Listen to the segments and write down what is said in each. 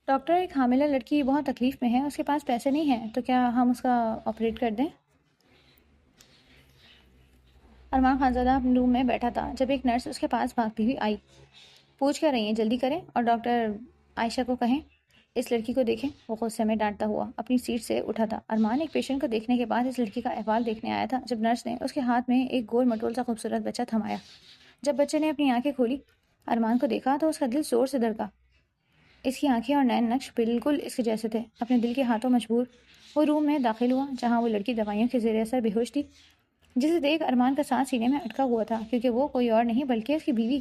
Doctor, ایک حاملہ لڑکی بہت تکلیف میں ہے، اس کے پاس پیسے نہیں ہیں، تو کیا ہم اس کا آپریٹ کر دیں؟ ارمان خانزادہ اپنے روم میں بیٹھا تھا جب ایک نرس اس کے پاس بھاگتی ہوئی آئی۔ پوچھ کر رہی ہیں، جلدی کریں اور ڈاکٹر عائشہ کو کہیں اس لڑکی کو دیکھیں۔ وہ غصے میں ڈانٹتا ہوا اپنی سیٹ سے اٹھا تھا۔ ارمان ایک پیشنٹ کو دیکھنے کے بعد اس لڑکی کا احوال دیکھنے آیا تھا جب نرس نے اس کے ہاتھ میں ایک گول مٹول سا خوبصورت بچہ تھمایا۔ جب بچے نے اپنی آنکھیں کھولی، ارمان کو دیکھا تو اس کا دل زور سے دھڑکا۔ اس کی آنکھیں اور نین نقش بالکل اس کے جیسے تھے۔ اپنے دل کے ہاتھوں مجبور وہ روم میں داخل ہوا جہاں وہ لڑکی دوائیوں کے زیر اثر بے ہوش تھی، جسے دیکھ ارمان کا سانس سینے میں اٹکا ہوا تھا، کیونکہ وہ کوئی اور نہیں بلکہ اس کی بیوی۔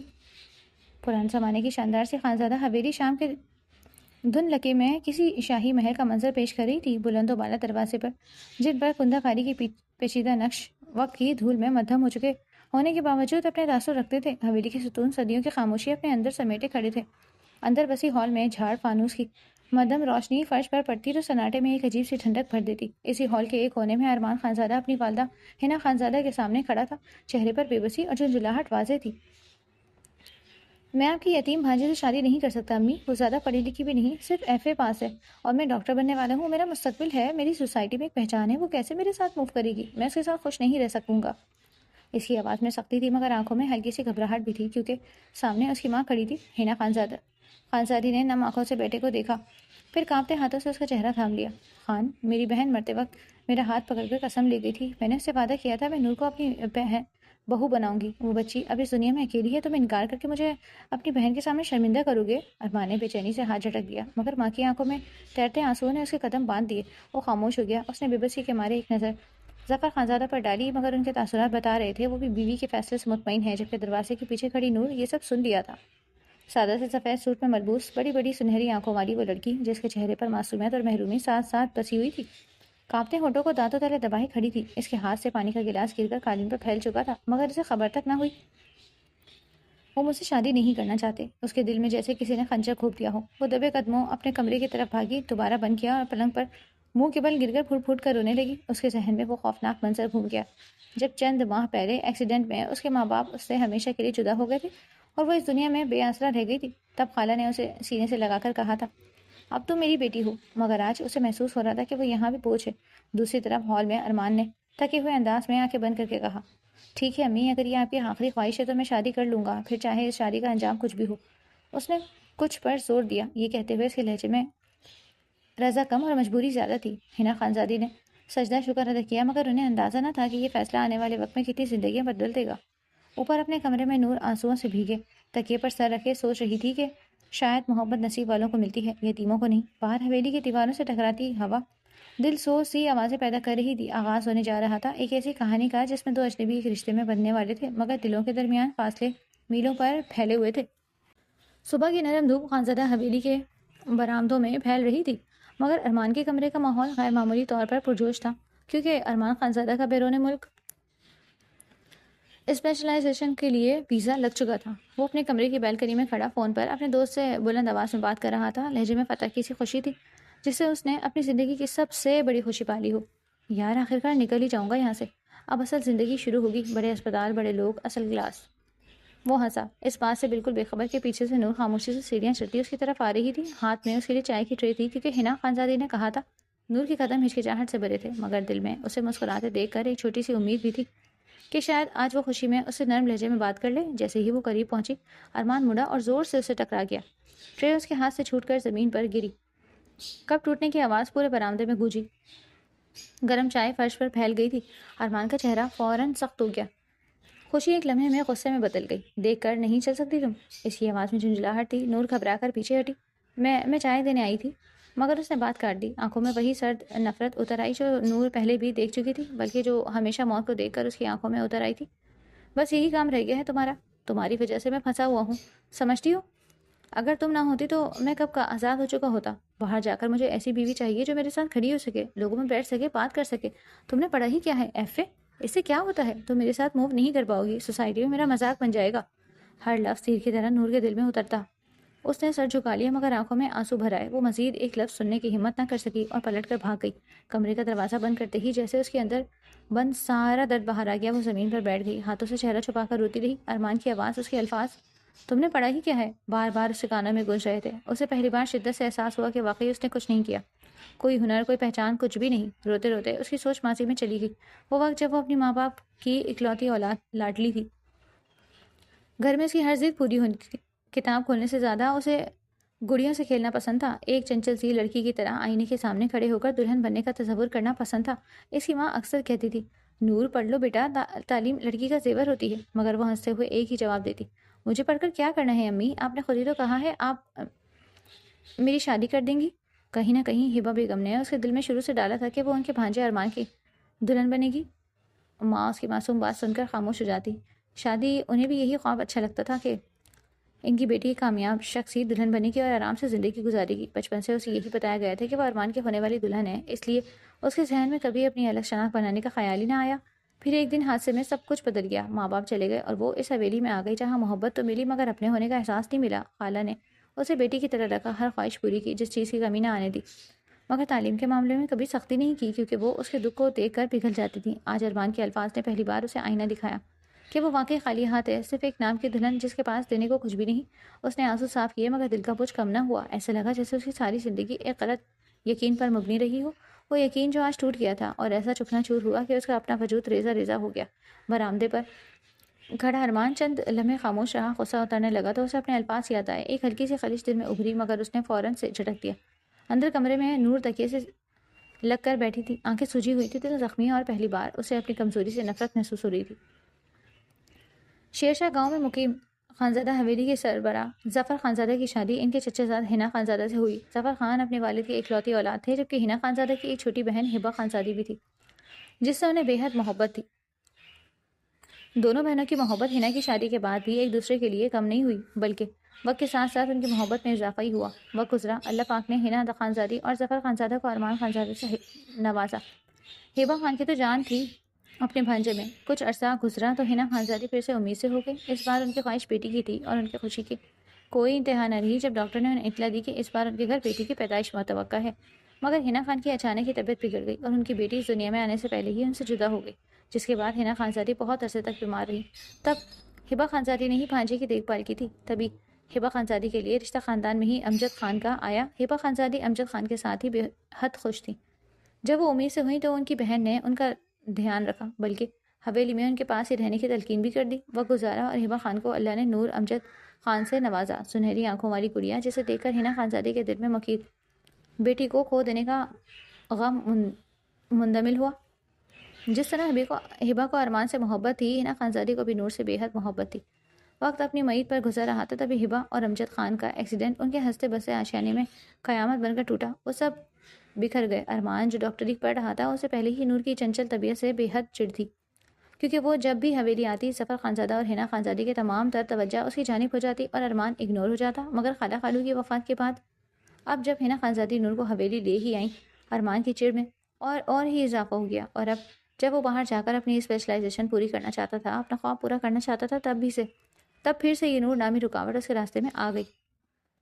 پرانے زمانے کی شاندار سی خانزادہ حویلی شام کے دھند لکے میں کسی شاہی محل کا منظر پیش کر رہی تھی۔ بلند و بالا دروازے پر، جن پر کندہ کاری کی پیچیدہ نقش وقت کی دھول میں مدھم ہو چکے ہونے کے باوجود اپنے تاثر رکھتے تھے۔ حویلی کے ستون صدیوں کی خاموشی اپنے اندر سمیٹے کھڑے تھے۔ اندر بسی ہال میں جھاڑ فانوس کی مدھم روشنی فرش پر پڑتی تو سناٹے میں ایک عجیب سی ٹھنڈک بھر دیتی۔ اسی ہال کے ایک کونے میں ارمان خانزادہ اپنی والدہ حنا خانزادہ کے سامنے کھڑا تھا۔ چہرے پر بے بسی اور جھنجھلاہٹ واضح تھی۔ میں آپ کی یتیم بھانجی سے شادی نہیں کر سکتا امی، وہ زیادہ پڑھی لکھی بھی نہیں، صرف ایف اے پاس ہے، اور میں ڈاکٹر بننے والا ہوں، میرا مستقبل ہے، میری سوسائٹی میں ایک پہچان ہے، وہ کیسے میرے ساتھ موو کرے گی؟ میں اس کے ساتھ خوش نہیں رہ سکوں گا۔ اس کی آواز میں سختی تھی مگر آنکھوں میں ہلکی سی گھبراہٹ بھی تھی، کیونکہ سامنے اس کی ماں کھڑی تھی، حنا خانزادہ۔ خانزادی نے نم آنکھوں سے بیٹے کو دیکھا، پھر کانپتے ہاتھوں سے اس کا چہرہ تھام لیا۔ خان، میری بہن مرتے وقت میرا ہاتھ پکڑ کر قسم لے گئی تھی، میں نے اس سے وعدہ کیا تھا میں نور کو اپنی بہو بناؤں گی، وہ بچی اب اس دنیا میں اکیلی ہے، تم انکار کر کے مجھے اپنی بہن کے سامنے شرمندہ کرو گے؟ ارمان نے بے چینی سے ہاتھ جھٹک دیا، مگر ماں کی آنکھوں میں تیرتے آنسوؤں نے اس کے قدم باندھ دیے۔ وہ خاموش ہو گیا۔ اس نے بے بسی کے مارے ایک نظر ظفر خانزادہ پر ڈالی، مگر ان کے تاثرات بتا رہے تھے وہ بھی بیوی کے فیصلے سے مطمئن ہے، جبکہ دروازے کے پیچھے کھڑی نور یہ سب سن لیا تھا۔ سادہ سے سفید سوٹ میں ملبوس، بڑی بڑی سنہری آنکھوں والی وہ لڑکی، جس کے چہرے پر معصومیت اور محرومی ساتھ ساتھ بسی ہوئی تھی، کانپتے ہونٹوں کو دانتوں تلے دبائے کھڑی تھی۔ اس کے ہاتھ سے پانی کا گلاس گر کر قالین پر پھیل چکا تھا، مگر اسے خبر تک نہ ہوئی۔ وہ مجھ سے شادی نہیں کرنا چاہتے، اس کے دل میں جیسے کسی نے خنجر گھونپ دیا ہو۔ وہ دبے قدموں اپنے کمرے کی طرف بھاگی، دوبارہ بند کیا اور پلنگ پر منہ کے بل گر کر پھوٹ پھوٹ کر رونے لگی۔ اس کے ذہن میں وہ خوفناک منظر گھوم گیا جب چند ماہ پہلے ایکسیڈنٹ میں اس کے ماں باپ اس سے ہمیشہ کے لیے جدا ہو گئے تھے اور وہ اس دنیا میں بے آسرا رہ گئی تھی۔ تب خالہ نے اسے سینے سے لگا کر کہا تھا، اب تم میری بیٹی ہو، مگر آج اسے محسوس ہو رہا تھا کہ وہ یہاں بھی بوجھ ہے۔ دوسری طرف ہال میں ارمان نے تھکے ہوئے انداز میں آنکھیں بند کر کے کہا، ٹھیک ہے امی، اگر یہ آپ کی آخری خواہش ہے تو میں شادی کر لوں گا، پھر چاہے اس شادی کا انجام کچھ بھی ہو۔ اس نے کچھ پر زور دیا، یہ کہتے ہوئے اس کے لہجے میں رضا کم اور مجبوری زیادہ تھی۔ حنا خانزادی نے سجدہ شکر ادا کیا، مگر انہیں اندازہ نہ تھا کہ یہ فیصلہ آنے والے وقت میں کتنی زندگیاں بدل دے گا۔ اوپر اپنے کمرے میں نور آنسوؤں سے بھیگے تکیے پر سر رکھے سوچ رہی تھی کہ شاید محبت نصیب والوں کو ملتی ہے، یتیموں کو نہیں۔ باہر حویلی کی دیواروں سے ٹکراتی ہوا دل سوز سی آوازیں پیدا کر رہی تھی۔ آغاز ہونے جا رہا تھا ایک ایسی کہانی کا جس میں دو اجنبی ایک رشتے میں بندھنے والے تھے، مگر دلوں کے درمیان فاصلے میلوں پر پھیلے ہوئے تھے۔ صبح کی نرم دھوپ خانزادہ حویلی کے برآمدوں میں پھیل رہی تھی، مگر ارمان کے کمرے کا ماحول غیر معمولی طور پر پرجوش تھا، کیونکہ ارمان خانزادہ کا بیرون ملک اسپیشلائزیشن کے لیے ویزا لگ چکا تھا۔ وہ اپنے کمرے کی بالکنی میں کھڑا فون پر اپنے دوست سے بلند آواز میں بات کر رہا تھا۔ لہجے میں فتح کی سی خوشی تھی جس سے اس نے اپنی زندگی کی سب سے بڑی خوشی پالی ہو۔ یار، آخرکار نکل ہی جاؤں گا یہاں سے، اب اصل زندگی شروع ہوگی، بڑے اسپتال، بڑے لوگ، اصل کلاس۔ وہ ہنسا، اس بات سے بالکل بے خبر کہ پیچھے سے نور خاموشی سے سیڑھیاں چڑھتی اس کی طرف آ رہی تھی۔ ہاتھ میں اس کے لیے چائے کی ٹرے تھی، کیونکہ حنا خانزادی نے کہا تھا۔ نور کے قدم ہچکچاہٹ سے بھرے تھے، مگر دل میں اسے مسکراتے دیکھ کر ایک چھوٹی سی امید بھی تھی کہ شاید آج وہ خوشی میں اس سے نرم لہجے میں بات کر لے۔ جیسے ہی وہ قریب پہنچی، ارمان مڑا اور زور سے اسے ٹکرا گیا۔ ٹرے اس کے ہاتھ سے چھوٹ کر زمین پر گری۔ کپ ٹوٹنے کی آواز پورے برآمدے میں گونجی۔ گرم چائے فرش پر پھیل گئی تھی۔ ارمان کا چہرہ فوراً سخت ہو گیا۔ خوشی ایک لمحے میں غصے میں بدل گئی۔ دیکھ کر نہیں چل سکتی تم؟ اس کی آواز میں جھنجھلاہٹ تھی۔ نور گھبرا کر پیچھے ہٹی۔ میں چائے دینے آئی تھی، مگر اس نے بات کاٹ دی۔ آنکھوں میں وہی سرد نفرت اتر آئی جو نور پہلے بھی دیکھ چکی تھی، بلکہ جو ہمیشہ موت کو دیکھ کر اس کی آنکھوں میں اتر آئی تھی۔ بس یہی کام رہ گیا ہے تمہارا، تمہاری وجہ سے میں پھنسا ہوا ہوں، سمجھتی ہو؟ اگر تم نہ ہوتی تو میں کب کا آزاد ہو چکا ہوتا۔ باہر جا کر مجھے ایسی بیوی چاہیے جو میرے ساتھ کھڑی ہو سکے، لوگوں میں بیٹھ سکے، بات کر سکے۔ تم نے پڑھا ہی کیا ہے؟ F A? اس سے کیا ہوتا ہے؟ تم میرے ساتھ موو نہیں کر پاؤ گی، سوسائٹی میں میرا مذاق بن جائے گا۔ ہر لفظ تیر کی طرح نور کے دل میں اترتا۔ اس نے سر جھکا لیا، مگر آنکھوں میں آنسو بھر آئے۔ وہ مزید ایک لفظ سننے کی ہمت نہ کر سکی اور پلٹ کر بھاگ گئی۔ کمرے کا دروازہ بند کرتے ہی جیسے اس کے اندر بند سارا درد باہر آ گیا۔ وہ زمین پر بیٹھ گئی، ہاتھوں سے چہرہ چھپا کر روتی رہی۔ ارمان کی آواز اس کے الفاظ تم نے پڑھا ہی کیا ہے؟ بار بار اسے کانوں میں گونج رہے تھے۔ اسے پہلی بار شدت سے احساس ہوا کہ واقعی اس نے کچھ نہیں کیا، کوئی ہنر، کوئی پہچان، کچھ بھی نہیں۔ روتے روتے اس کی سوچ ماضی میں چلی گئی، وہ وقت جب وہ اپنی ماں باپ کی اکلوتی اولاد لاڈلی تھی۔ گھر میں اس کی ہر ضد پوری ہوتی تھی۔ کتاب کھولنے سے زیادہ اسے گڑیوں سے کھیلنا پسند تھا۔ ایک چنچل سی لڑکی کی طرح آئینے کے سامنے کھڑے ہو کر دلہن بننے کا تصور کرنا پسند تھا۔ اس کی ماں اکثر کہتی تھی، نور پڑھ لو بیٹا، تعلیم لڑکی کا زیور ہوتی ہے، مگر وہ ہنستے ہوئے ایک ہی جواب دیتی، مجھے پڑھ کر کیا کرنا ہے امی؟ آپ نے خود ہی تو کہا ہے آپ میری شادی کر دیں گی۔ کہیں نہ کہیں ہبا بیگم نے اس کے دل میں شروع سے ڈالا تھا کہ وہ ان کے بھانجے ارمان کی دلہن بنے گی۔ ماں اس کی معصوم بات سن کر خاموش ہو جاتی۔ شادی انہیں بھی یہی خواب اچھا لگتا تھا کہ ان کی بیٹی کامیاب شخصی دلہن بنے گی اور آرام سے زندگی گزارے گی۔ بچپن سے اسے یہی بتایا گیا تھا کہ وہ ارمان کی ہونے والی دلہن ہے، اس لیے اس کے ذہن میں کبھی اپنی الگ شناخت بنانے کا خیال ہی نہ آیا۔ پھر ایک دن حادثے میں سب کچھ بدل گیا۔ ماں باپ چلے گئے اور وہ اس حویلی میں آ گئی جہاں محبت تو ملی مگر اپنے ہونے کا احساس نہیں ملا۔ خالہ نے اسے بیٹی کی طرح رکھا، ہر خواہش پوری کی، جس چیز کی کمی نہ آنے دی، مگر تعلیم کے معاملے میں کبھی سختی نہیں کی کیونکہ وہ اس کے دکھ کو دیکھ کر پگھل جاتی تھی۔ آج ارمان کے الفاظ نے پہلی بار اسے آئینہ دکھایا کہ وہ واقعی خالی ہاتھ ہے، صرف ایک نام کی دلہن جس کے پاس دینے کو کچھ بھی نہیں۔ اس نے آنسو صاف کیے مگر دل کا بوجھ کم نہ ہوا۔ ایسا لگا جیسے اس کی ساری زندگی ایک غلط یقین پر مبنی رہی ہو، وہ یقین جو آج ٹوٹ گیا تھا، اور ایسا چکنا چور ہوا کہ اس کا اپنا وجود ریزہ ریزہ ہو گیا۔ برآمدے پر کھڑا ارمان چند لمحے خاموش رہا، غصہ اترنے لگا تو اسے اپنے الفاظ یاد آئے۔ ایک ہلکی سی خلش دل میں ابھری مگر اس نے فوراً سے جھٹک دیا۔ اندر کمرے میں نور تکیے سے لگ کر بیٹھی تھی، آنکھیں سوجی ہوئی تھی، دل زخمی اور پہلی بار اسے اپنی کمزوری سے نفرت محسوس ہو رہی تھی۔ شیرشاہ گاؤں میں مقیم خانزادہ حویلی کے سربراہ ظفر خانزادہ کی شادی ان کے چچا زاد حنا خانزادہ سے ہوئی۔ ظفر خان اپنے والد کی اکلوتی اولاد تھے، جبکہ حنا خانزادہ کی ایک چھوٹی بہن ہبا خانزادی بھی تھی جس سے انہیں بے حد محبت تھی۔ دونوں بہنوں کی محبت حنا کی شادی کے بعد بھی ایک دوسرے کے لیے کم نہیں ہوئی، بلکہ وقت کے ساتھ ساتھ ان کی محبت میں اضافہ ہی ہوا۔ وقت گزرا، اللہ پاک نے حنا خانزادی اور ظفر خانزادہ کو ارمان خانزادہ سے نوازا۔ ہبا خان کی تو جان تھی اپنے بھانجے میں۔ کچھ عرصہ گزرا تو حنا خانزادی پھر سے امید سے ہو گئی۔ اس بار ان کی خواہش بیٹی کی تھی اور ان کی خوشی کی کوئی انتہا نہ رہی جب ڈاکٹر نے انہیں اطلاع دی کہ اس بار ان کے گھر بیٹی کی پیدائش متوقع ہے۔ مگر حنا خان کی اچانک ہی طبیعت بگڑ گئی اور ان کی بیٹی اس دنیا میں آنے سے پہلے ہی ان سے جدا ہو گئی، جس کے بعد حنا خانزادی بہت عرصے تک بیمار رہی۔ تب ہبا خانزادی نے ہی بھانجے کی دیکھ بھال کی تھی۔ تبھی ہبا خانزادی کے لیے رشتہ خاندان میں ہی امجد خان کا آیا۔ ہبا خانزادی امجد خان کے ساتھ ہی بے حد خوش تھی۔ جب وہ امید سے ہوئی تو ان کی بہن نے ان کا دھیان رکھا، بلکہ حویلی میں ان کے پاس ہی رہنے کی تلقین بھی کر دی۔ وقت گزارا اور ہبا خان کو اللہ نے نور امجد خان سے نوازا۔ سنہری آنکھوں والی گڑیا جسے دیکھ کر حنا خانزادی کے دل میں مقید بیٹی کو کھو دینے کا غم مندمل ہوا۔ جس طرح ہبا کو ارمان سے محبت تھی، حنا خانزادی کو بھی نور سے بے حد محبت تھی۔ وقت اپنی معید پر گزر رہا تھا، تبھی ہبا اور امجد خان کا ایکسیڈنٹ ان کے ہنستے بستے آشیانے میں قیامت بن کر ٹوٹا۔ وہ سب بکھر گئے۔ ارمان جو ڈاکٹری پڑھ رہا تھا، اسے پہلے ہی نور کی چنچل طبیعت سے بے حد چڑ تھی، کیونکہ وہ جب بھی حویلی آتی، ظفر خانزادہ اور حنا خانزادی کے تمام تر توجہ اس کی جانب ہو جاتی اور ارمان اگنور ہو جاتا۔ مگر خالہ خالو کی وفات کے بعد اب جب حنا خانزادی نور کو حویلی لے ہی آئیں، ارمان کی چڑ میں اور ہی اضافہ ہو گیا۔ اور اب جب وہ باہر جا کر اپنی اسپیشلائزیشن پوری کرنا چاہتا تھا، اپنا خواب پورا کرنا چاہتا تھا، تب پھر سے یہ نور نامی رکاوٹ اس کے راستے میں آ گئی۔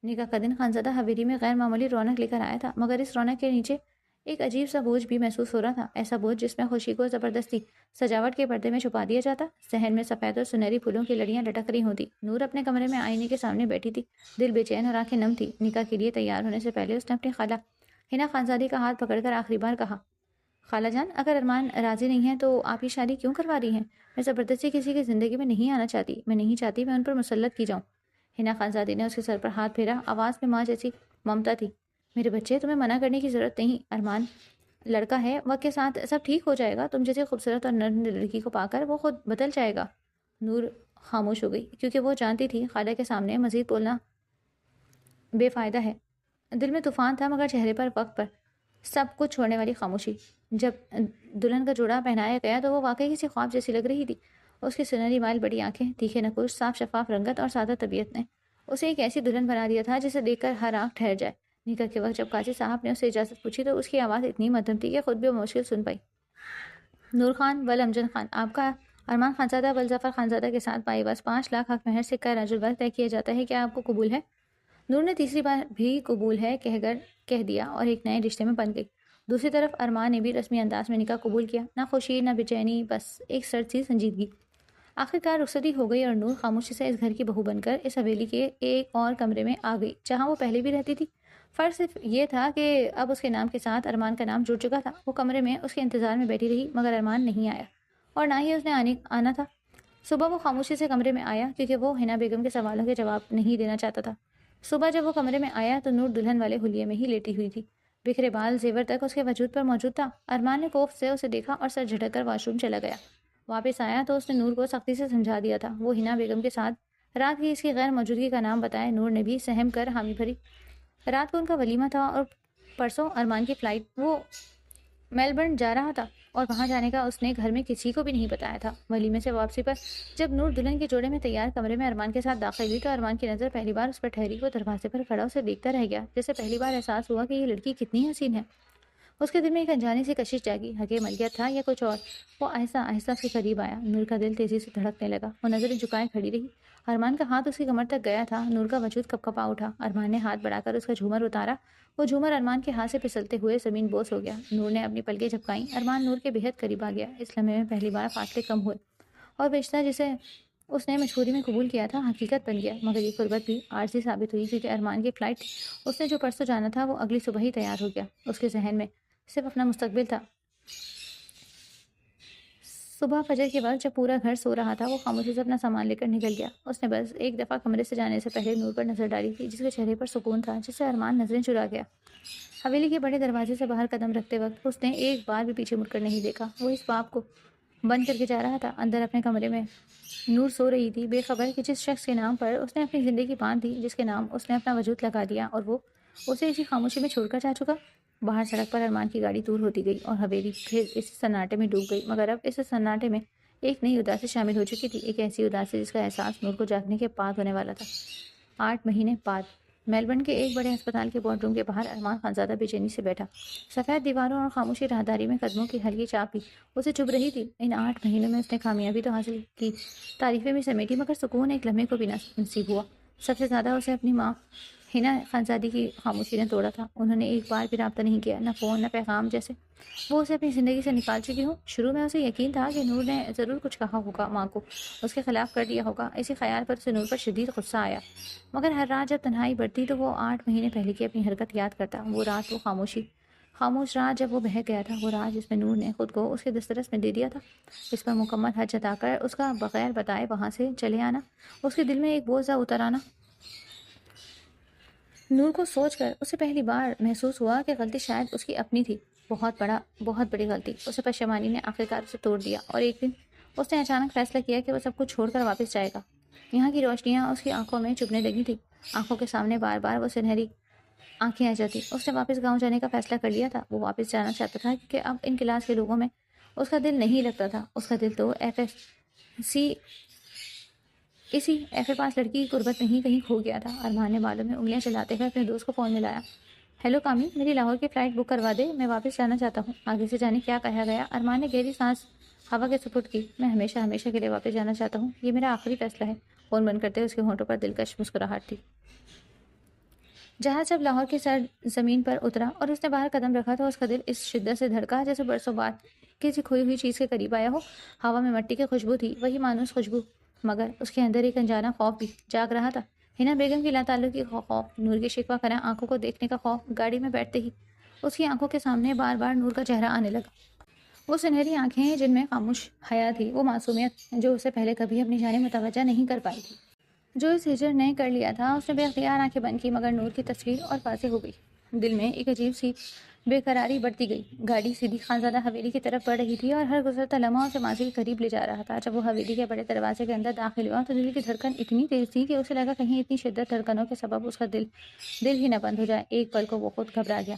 نکاح کا دن خانزادہ حویلی میں غیر معمولی رونق لے کر آیا تھا، مگر اس رونق کے نیچے ایک عجیب سا بوجھ بھی محسوس ہو رہا تھا، ایسا بوجھ جس میں خوشی کو زبردستی سجاوٹ کے پردے میں چھپا دیا جاتا۔ ذہن میں سفید اور سنہری پھولوں کی لڑیاں لٹک رہی ہوتی۔ نور اپنے کمرے میں آئینے کے سامنے بیٹھی تھی، دل بے چین اور آنکھیں نم تھی۔ نکاح کے لیے تیار ہونے سے پہلے اس نے اپنی خالہ حنا خانزادی کا ہاتھ پکڑ کر آخری بار کہا، خالہ جان، اگر ارمان راضی نہیں ہے تو آپ یہ شادی کیوں کروا رہی ہیں؟ میں زبردستی کسی کی زندگی میں نہیں آنا چاہتی، میں نہیں چاہتی میں ان پر مسلط کی جاؤں۔ حنا خانزادی نے اس کے سر پر ہاتھ پھیرا، آواز میں ماں جیسی ممتا تھی۔ میرے بچے، تمہیں منع کرنے کی ضرورت نہیں، ارمان لڑکا ہے، وقت کے ساتھ سب ٹھیک ہو جائے گا، تم جیسے خوبصورت اور نرم لڑکی کو پا کر وہ خود بدل جائے گا۔ نور خاموش ہو گئی کیونکہ وہ جانتی تھی خالہ کے سامنے مزید بولنا بے فائدہ ہے۔ دل میں طوفان تھا مگر چہرے پر وقت پر سب کچھ چھوڑنے والی خاموشی۔ جب دلہن کا جوڑا پہنایا گیا تو وہ واقعی کسی خواب جیسی لگ رہی تھی۔ اس کی سنہری مائل بڑی آنکھیں، تیکھے نقوش، صاف شفاف رنگت اور سادہ طبیعت نے اسے ایک ایسی دلہن بنا دیا تھا جسے دیکھ کر ہر آنکھ ٹھہر جائے۔ نکاح کے وقت جب قاضی صاحب نے اسے اجازت پوچھی تو اس کی آواز اتنی مدھم تھی کہ خود بھی مشکل سن پائی۔ نور خان ول امجد خان، آپ کا ارمان خانزادہ ول ظفر خانزادہ کے ساتھ بائی بس 5 لاکھ حق مہر سکہ رج البر طے کیا جاتا ہے، کیا آپ کو قبول ہے؟ نور نے تیسری بار بھی قبول ہے کہہ دیا اور ایک نئے رشتے میں بن گئی۔ دوسری طرف ارمان نے بھی رسمی انداز میں نکاح قبول کیا، نہ خوشی نہ بے چینی، بس ایک سرد سی سنجیدگی۔ آخرکار رخصتی ہو گئی اور نور خاموشی سے اس گھر کی بہو بن کر اس حویلی کے ایک اور کمرے میں آ گئی جہاں وہ پہلے بھی رہتی تھی۔ فرق صرف یہ تھا کہ اب اس کے نام کے ساتھ ارمان کا نام جڑ چکا تھا۔ وہ کمرے میں اس کے انتظار میں بیٹھی رہی مگر ارمان نہیں آیا اور نہ ہی اس نے آنا تھا۔ صبح وہ خاموشی سے کمرے میں آیا کیونکہ وہ حنا بیگم کے سوالوں کے جواب نہیں دینا چاہتا تھا۔ صبح جب وہ کمرے میں آیا تو نور دلہن والے حلیے میں ہی لیٹی ہوئی تھی۔ بکھرے بال زیور تک اس کے وجود پر موجود تھا۔ ارمان نے کوفت سے اسے دیکھا اور سر جھٹک کر واش روم چلا گیا۔ واپس آیا تو اس نے نور کو سختی سے سمجھا دیا تھا۔ وہ حنا بیگم کے ساتھ رات کی اس کی غیر موجودگی کا نام بتائے نور نے بھی سہم کر حامی بھری۔ رات کو ان کا ولیمہ تھا اور پرسوں ارمان کی فلائٹ۔ وہ میلبرن جا رہا تھا اور وہاں جانے کا اس نے گھر میں کسی کو بھی نہیں بتایا تھا۔ ولیمے سے واپسی پر جب نور دلہن کے جوڑے میں تیار کمرے میں ارمان کے ساتھ داخل ہوئی تو ارمان کی نظر پہلی بار اس پر ٹھہری۔ وہ دروازے پر کھڑا اسے دیکھتا رہ گیا جیسے پہلی بار احساس ہوا کہ یہ لڑکی کتنی حسین ہے۔ اس کے دل میں ایک انجانی سی کشش جاگی، حقیقی ملکیت تھا یا کچھ اور۔ وہ آہستہ آہستہ اس کے قریب آیا۔ نور کا دل تیزی سے دھڑکنے لگا۔ وہ نظریں جھکائے کھڑی رہی۔ ارمان کا ہاتھ اس کی کمر تک گیا تھا۔ نور کا وجود کپ کپا اٹھا۔ ارمان نے ہاتھ بڑھا کر اس کا جھومر اتارا۔ وہ جھومر ارمان کے ہاتھ سے پھسلتے ہوئے زمین بوس ہو گیا۔ نور نے اپنی پلکیں جھپکائیں۔ ارمان نور کے بےحد قریب آ گیا۔ اس لمحے میں پہلی بار فاصلے کم ہوئے اور رشتہ جسے اس نے مجبوری میں قبول کیا تھا حقیقت بن گیا۔ مگر یہ قربت بھی عارضی ثابت ہوئی کیونکہ ارمان کی فلائٹ تھی۔ اس نے جو پرسوں جانا تھا وہ اگلی صبح ہی تیار ہو گیا۔ اس کے ذہن میں صرف اپنا مستقبل تھا۔ صبح فجر کے وقت جب پورا گھر سو رہا تھا وہ خاموشی سے اپنا سامان لے کر نکل گیا۔ اس نے بس ایک دفعہ کمرے سے جانے سے پہلے نور پر نظر ڈالی تھی جس کے چہرے پر سکون تھا جس سے ارمان نظریں چرا گیا۔ حویلی کے بڑے دروازے سے باہر قدم رکھتے وقت اس نے ایک بار بھی پیچھے مڑ کر نہیں دیکھا۔ وہ اس باب کو بند کر کے جا رہا تھا۔ اندر اپنے کمرے میں نور سو رہی تھی بے خبر کہ جس شخص کے نام پر اس نے اپنی زندگی باندھ دی، جس کے نام اس نے اپنا وجود لگا دیا اور وہ اسے اسی خاموشی میں چھوڑ کر جا چکا۔ باہر سڑک پر ارمان کی گاڑی دور ہوتی گئی اور حویلی پھر اس سناٹے میں ڈوب گئی۔ مگر اب اس سناٹے میں ایک نئی اداسی شامل ہو چکی تھی، ایک ایسی اداسی جس کا احساس نور کو جاگنے کے بعد ہونے والا تھا۔ 8 مہینے بعد میلبرن کے ایک بڑے ہسپتال کے بورڈ روم کے باہر ارمان خانزادہ بے چینی سے بیٹھا۔ سفید دیواروں اور خاموشی راہداری میں قدموں کی ہلکی چاپ بھی اسے چبھ رہی تھی۔ ان 8 مہینوں میں اس نے کامیابی تو حاصل کی، تعریفیں بھی سمیٹی، مگر سکون ایک لمحے کو بھی نصیب ہوا۔ سب سے زیادہ اسے اپنی ماں حنا خانزادی کی خاموشی نے توڑا تھا۔ انہوں نے ایک بار بھی رابطہ نہیں کیا، نہ فون نہ پیغام، جیسے وہ اسے اپنی زندگی سے نکال چکی ہوں۔ شروع میں اسے یقین تھا کہ نور نے ضرور کچھ کہا ہوگا، ماں کو اس کے خلاف کر دیا ہوگا۔ اسی خیال پر اسے نور پر شدید غصہ آیا۔ مگر ہر رات جب تنہائی بڑھتی تو وہ 8 مہینے پہلے کی اپنی حرکت یاد کرتا۔ وہ رات، وہ خاموش رات جب وہ بہک گیا تھا، وہ رات جس میں نور نے خود کو اس کے دسترس میں دے دیا تھا۔ اس پر مکمل حد جتا کر اس کا بغیر بتائے وہاں سے چلے آنا، اس کے دل میں ایک بوجھ سا اتر آنا۔ نور کو سوچ کر اسے پہلی بار محسوس ہوا کہ غلطی شاید اس کی اپنی تھی، بہت بڑی غلطی۔ اسے پشیمانی نے آخرکار اسے توڑ دیا اور ایک دن اس نے اچانک فیصلہ کیا کہ وہ سب کچھ چھوڑ کر واپس جائے گا۔ یہاں کی روشنیاں اس کی آنکھوں میں چبھنے لگی تھی، آنکھوں کے سامنے بار بار وہ سنہری آنکھیں آ جاتی۔ اس نے واپس گاؤں جانے کا فیصلہ کر لیا تھا۔ وہ واپس جانا چاہتا تھا کیونکہ اب ان کلاس کے لوگوں میں اس کا دل نہیں لگتا تھا۔ اس کا دل تو اسی ایف اے پاس لڑکی کی قربت میں ہی کہیں کھو گیا تھا۔ ارمان نے بالوں میں انگلیاں چلاتے ہوئے اپنے دوست کو فون ملایا۔ ہیلو کامی، میری لاہور کی فلائٹ بک کروا دے، میں واپس جانا چاہتا ہوں۔ آگے سے جانے کیا کہا گیا؟ ارمان نے گہری سانس ہوا کے سپرد کی۔ میں ہمیشہ کے لیے واپس جانا چاہتا ہوں، یہ میرا آخری فیصلہ ہے۔ فون بند کرتے اس کے ہونٹوں پر دلکش مسکراہٹ تھی۔ جہاز جب لاہور کی سر زمین پر اترا اور اس نے باہر قدم رکھا تو اس کا دل اس شدت سے دھڑکا جیسے برسوں بعد کسی کھوئی ہوئی چیز کے قریب آیا ہو۔ ہوا میں مٹی کی خوشبو تھی، وہی مانوس خوشبو، مگر اس کے اندر ایک انجانا خوف بھی جاگ رہا تھا۔ حنا بیگم کی لاتعلقی کا خوف، نور کی شکوہ کریں آنکھوں کو دیکھنے کا خوف۔ گاڑی میں بیٹھتے ہی اس کی آنکھوں کے سامنے بار بار نور کا چہرہ آنے لگا۔ وہ سنہری آنکھیں جن میں خاموش حیا تھی، وہ معصومیت جو اسے پہلے کبھی اپنی جانب متوجہ نہیں کر پائی تھی۔ جو اس ہجر نے کر لیا تھا، اس نے بے اختیار آنکھیں بند کی، مگر نور کی تصویر اور واضح ہو گئی۔ دل میں ایک عجیب سی بے قراری بڑھتی گئی۔ گاڑی سیدھی خانزادہ حویلی کی طرف بڑھ رہی تھی اور ہر گزرتا لمحہ اسے ماضی کے قریب لے جا رہا تھا۔ جب وہ حویلی کے بڑے دروازے کے اندر داخل ہوا تو دل کی دھڑکن اتنی تیز تھی کہ اسے لگا کہیں اتنی شدت دھڑکنوں کے سبب اس کا دل ہی نہ بند ہو جائے۔ ایک پل کو وہ خود گھبرا گیا۔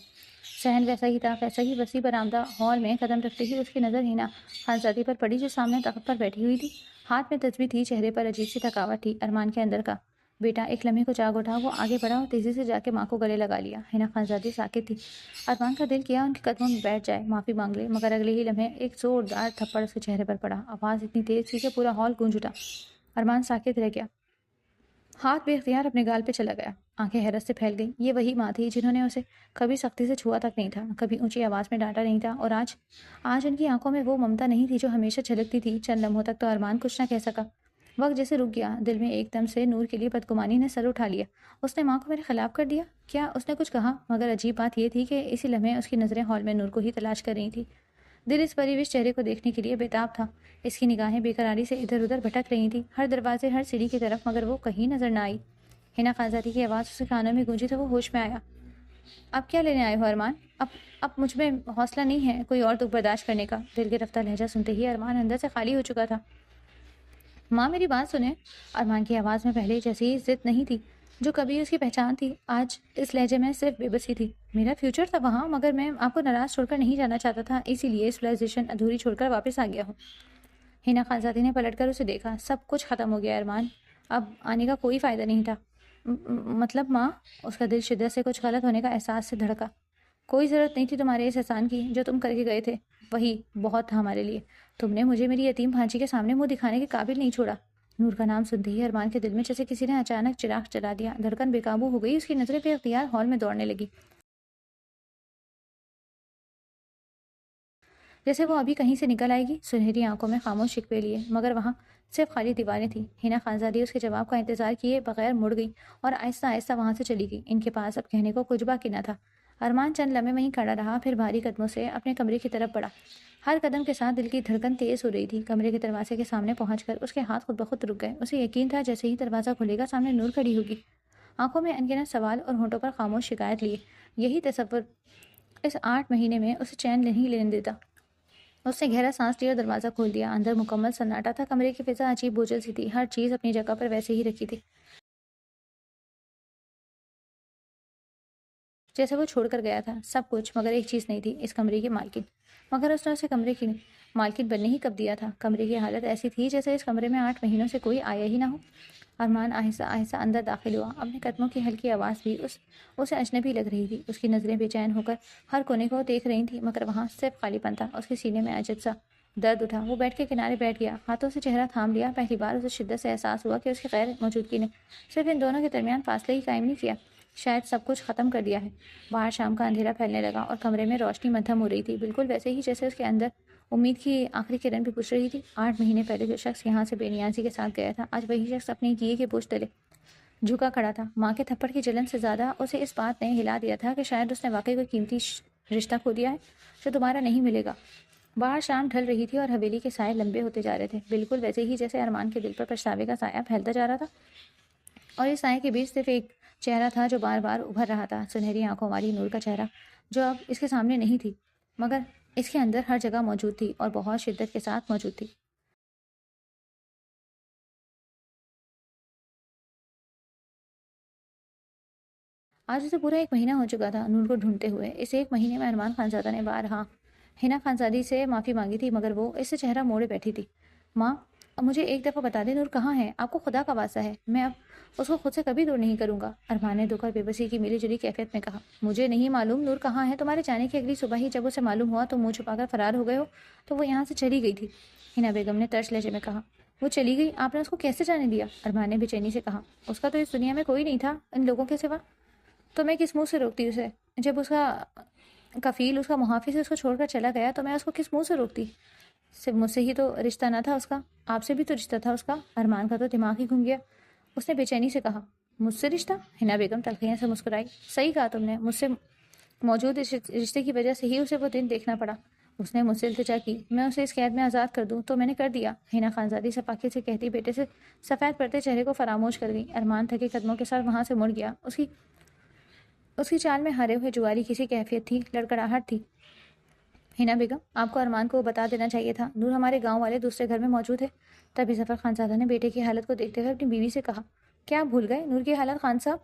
صحن ویسا ہی تھا، ویسا ہی وسیع برآمدہ ہال میں قدم رکھتے ہی اس کی نظر حنا خانزادی پر پڑی جو سامنے تخت پر بیٹھی ہوئی تھی۔ ہاتھ میں تسبیح تھی، چہرے پر عجیب سی تھکاوٹ تھی۔ ارمان کے اندر کا بیٹا ایک لمحے کو جاگ اٹھا۔ وہ آگے بڑھا اور تیزی سے جا کے ماں کو گلے لگا لیا۔ حنا خانزادی ساکت تھی۔ ارمان کا دل کیا ان کے قدموں میں بیٹھ جائے، معافی مانگ لے، مگر اگلے ہی لمحے ایک زوردار تھپڑ اس کے چہرے پر پڑا۔ آواز اتنی تیز تھی کہ پورا ہال گونج اٹھا۔ ارمان ساکت رہ گیا، ہاتھ بے اختیار اپنے گال پہ چلا گیا۔ آنکھیں حیرت سے پھیل گئیں۔ یہ وہی ماں تھی جنہوں نے اسے کبھی سختی سے چھوا تک نہیں تھا، کبھی اونچی آواز میں ڈانٹا نہیں تھا، اور آج ان کی آنکھوں میں وہ ممتا نہیں تھی جو ہمیشہ جھلکتی تھی۔ چند لمحوں تک تو ارمان کچھ نہ کہہ سکا۔ وقت جیسے رک گیا۔ دل میں ایک دم سے نور کے لیے بدگمانی نے سر اٹھا لیا۔ اس نے ماں کو میرے خلاف کر دیا؟ کیا اس نے کچھ کہا؟ مگر عجیب بات یہ تھی کہ اسی لمحے اس کی نظریں ہال میں نور کو ہی تلاش کر رہی تھیں۔ دل اس پریوش چہرے کو دیکھنے کے لیے بےتاب تھا۔ اس کی نگاہیں بے قراری سے ادھر ادھر بھٹک رہی تھیں، ہر دروازے، ہر سیڑھی کی طرف، مگر وہ کہیں نظر نہ آئی۔ حنا خانزادی کی آواز اس کے کانوں میں گونجی تو وہ ہوش میں آیا۔ اب کیا لینے آئے ہو ارمان؟ اب مجھ میں حوصلہ نہیں ہے کوئی اور دکھ برداشت کرنے کا۔ دل گرفتہ لہجہ سنتے ہی ارمان اندر سے خالی ہو چکا تھا۔ ماں میری بات سنیں۔ ارمان کی آواز میں پہلے جیسی ضد نہیں تھی جو کبھی اس کی پہچان تھی، آج اس لہجے میں صرف بے بسی تھی۔ میرا فیوچر تھا وہاں، مگر میں آپ کو ناراض چھوڑ کر نہیں جانا چاہتا تھا، اسی لیے سولائزیشن ادھوری چھوڑ کر واپس آ گیا ہوں۔ حنا خانزادی نے پلٹ کر اسے دیکھا۔ سب کچھ ختم ہو گیا ارمان، اب آنے کا کوئی فائدہ نہیں تھا۔ مطلب ماں؟ اس کا دل شدت سے کچھ غلط ہونے کا احساس سے دھڑکا۔ کوئی ضرورت نہیں تھی تمہارے اس احسان کی، جو تم کر کے گئے تھے وہی بہت تھا ہمارے لیے۔ تم نے مجھے میری یتیم بھانجی کے سامنے منہ دکھانے کے قابل نہیں چھوڑا۔ نور کا نام سنتے ہی ارمان کے دل میں جیسے کسی نے اچانک چراغ جلا دیا، دھڑکن بے قابو ہو گئی، اس کی نظریں بے اختیار ہال میں دوڑنے لگی، جیسے وہ ابھی کہیں سے نکل آئے گی۔ سنہری آنکھوں میں خاموش شکوے لیے، مگر وہاں صرف خالی دیواریں تھیں۔ حنا خانزادی اس کے جواب کا انتظار کیے بغیر مڑ گئی اور آہستہ آہستہ وہاں سے چلی گئی۔ ان کے پاس اب کہنے کو کچھ باقی نہ تھا۔ ارمان چند لمحے وہیں کھڑا رہا، پھر بھاری قدموں سے اپنے کمرے کی طرف بڑھا۔ ہر قدم کے ساتھ دل کی دھڑکن تیز ہو رہی تھی۔ کمرے کے دروازے کے سامنے پہنچ کر اس کے ہاتھ خود بخود رک گئے۔ اسے یقین تھا جیسے ہی دروازہ کھلے گا سامنے نور کھڑی ہوگی، آنکھوں میں انگنت سوال اور ہونٹوں پر خاموش شکایت لیے۔ یہی تصور اس 8 مہینے میں اسے چین نہیں لینے دیتا۔ اس نے گہرا سانس لیا اور دروازہ کھول دیا۔ اندر مکمل سناٹا تھا، کمرے کی فضا عجیب بوجھل سی تھی، ہر چیز اپنی جگہ پر ویسے ہی رکھی تھی جیسے وہ چھوڑ کر گیا تھا۔ سب کچھ، مگر ایک چیز نہیں تھی، اس کمرے کی مالکن۔ مگر اس نے اسے کمرے کی مالکن بننے ہی کب دیا تھا؟ کمرے کی حالت ایسی تھی جیسے اس کمرے میں 8 مہینوں سے کوئی آیا ہی نہ ہو۔ ارمان آہستہ آہستہ اندر داخل ہوا۔ اپنے قدموں کی ہلکی آواز بھی اسے اجنبی لگ رہی تھی۔ اس کی نظریں بے چین ہو کر ہر کونے کو دیکھ رہی تھیں، مگر وہاں صرف خالی پن تھا۔ اس کے سینے میں عجب سا درد اٹھا۔ وہ بیٹھ کے کنارے بیٹھ گیا، ہاتھوں سے چہرہ تھام لیا۔ پہلی بار اسے شدت سے احساس ہوا کہ اس کی غیر موجودگی نے صرف ان دونوں کے درمیان فاصلے ہی قائم نہیں کیا، شاید سب کچھ ختم کر دیا ہے۔ باہر شام کا اندھیرا پھیلنے لگا اور کمرے میں روشنی مدھم ہو رہی تھی، بالکل ویسے ہی جیسے اس کے اندر امید کی آخری کرن بھی بجھ رہی تھی۔ 8 مہینے پہلے جو شخص یہاں سے بے نیازی کے ساتھ گیا تھا، آج وہی شخص اپنے کیے کے بوجھ تلے جھکا کھڑا تھا۔ ماں کے تھپڑ کی جلن سے زیادہ اسے اس بات نے ہلا دیا تھا کہ شاید اس نے واقعی کوئی قیمتی رشتہ کھو دیا ہے جو دوبارہ نہیں ملے گا۔ باہر شام ڈھل رہی تھی اور حویلی کے سائے لمبے ہوتے جا رہے تھے، بالکل ویسے ہی جیسے ارمان کے دل پر پچھتاوے کا سایہ پھیلتا جا رہا تھا، اور اس سائے کے بیچ صرف ایک چہرہ تھا جو بار بار ابھر رہا تھا، سنہری آنکھوں والی نور کا چہرہ، جو اب اس کے سامنے نہیں تھی مگر اس کے اندر ہر جگہ موجود تھی اور بہت شدت کے ساتھ موجود تھی۔ آج اسے پورا 1 مہینہ ہو چکا تھا نور کو ڈھونڈتے ہوئے۔ اس 1 مہینے میں ارمان خانزادہ نے بارہا حنا خانزادی سے معافی مانگی تھی، مگر وہ اس سے چہرہ موڑے بیٹھی تھی۔ ماں، اب مجھے ایک دفعہ بتا دیں نور کہاں ہے؟ آپ کو خدا کا واسطہ ہے، میں اب اس کو خود سے کبھی دور نہیں کروں گا۔ ارمان نے دکھ اور بے بسی کی ملی جلی کیفیت میں کہا۔ مجھے نہیں معلوم نور کہاں ہے، تمہارے جانے کی اگلی صبح ہی جب اسے معلوم ہوا تو منہ چھپا کر فرار ہو گئے ہو، تو وہ یہاں سے چلی گئی تھی، حنا بیگم نے ترش لہجے میں کہا۔ وہ چلی گئی؟ آپ نے اس کو کیسے جانے دیا؟ ارمان نے بے چینی سے کہا۔ اس کا تو اس دنیا میں کوئی نہیں تھا ان لوگوں کے سوا، تو میں کس منہ سے روکتی اسے؟ جب اس کا کفیل، اس کا محافظ اس کو چھوڑ کر چلا گیا تو میں اس کو کس منہ سے روکتی؟ صرف مجھ سے ہی تو رشتہ نہ تھا اس کا، آپ سے بھی تو رشتہ تھا اس کا۔ ارمان کا تو دماغ ہی گھوم گیا، اس نے بے چینی سے کہا۔ مجھ سے رشتہ؟ حنا بیگم تلخیاں سے مسکرائی۔ صحیح کہا تم نے، مجھ سے موجود اس رشتے کی وجہ سے ہی اسے وہ دن دیکھنا پڑا۔ اس نے مجھ سے التجا کی میں اسے اس قید میں آزاد کر دوں، تو میں نے کر دیا۔ حنا خانزادی سفاکے سے کہتی بیٹے سے سفید پڑتے چہرے کو فراموش کر گئی۔ ارمان تھکے قدموں کے ساتھ وہاں سے مڑ گیا۔ اس کی چال میں ہارے ہوئے جواری کسی کیفیت تھی، لڑکڑاہٹ تھی۔ حنا بیگم، آپ کو ارمان کو بتا دینا چاہیے تھا، نور ہمارے گاؤں والے دوسرے گھر میں موجود ہے۔ تبھی ظفر خانزادہ نے بیٹے کی حالت کو دیکھتے ہوئے اپنی بیوی سے کہا۔ کیا آپ بھول گئے نور کی حالت خان صاحب؟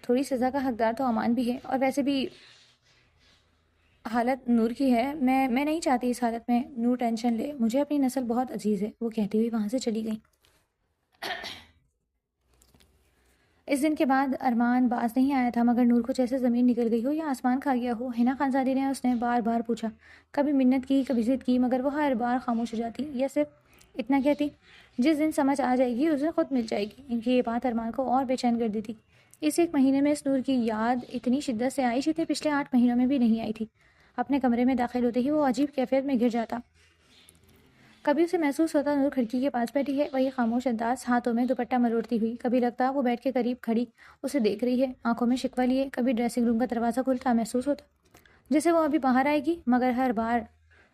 تھوڑی سزا کا حقدار تو امان بھی ہے، اور ویسے بھی حالت نور کی ہے، میں نہیں چاہتی اس حالت میں نور ٹینشن لے، مجھے اپنی نسل بہت عزیز ہے، وہ کہتی ہوئی وہاں سے چلی گئی۔ اس دن کے بعد ارمان باز نہیں آیا تھا، مگر نور کو جیسے زمین نکل گئی ہو یا آسمان کھا گیا ہو۔ حنا خانزادی نے اس نے بار بار پوچھا، کبھی منت کی، کبھی ضد کی، مگر وہ ہر بار خاموش ہو جاتی یا صرف اتنا کہتی، جس دن سمجھ آ جائے گی اس دن خود مل جائے گی۔ ان کی یہ بات ارمان کو اور بے چین کر دی تھی۔ اس 1 مہینے میں اس نور کی یاد اتنی شدت سے آئی جتنی پچھلے 8 مہینوں میں بھی نہیں آئی تھی۔ اپنے کمرے میں داخل ہوتے ہی وہ عجیب کیفیت میں گر جاتا۔ کبھی اسے محسوس ہوتا نور کھڑکی کے پاس بیٹھی ہے، وہی خاموش انداز، ہاتھوں میں دوپٹہ مروڑتی ہوئی۔ کبھی لگتا وہ بیڈ کے قریب کھڑی اسے دیکھ رہی ہے، آنکھوں میں شکوہ لیے۔ کبھی ڈریسنگ روم کا دروازہ کھلتا، محسوس ہوتا جیسے وہ ابھی باہر آئے گی، مگر ہر بار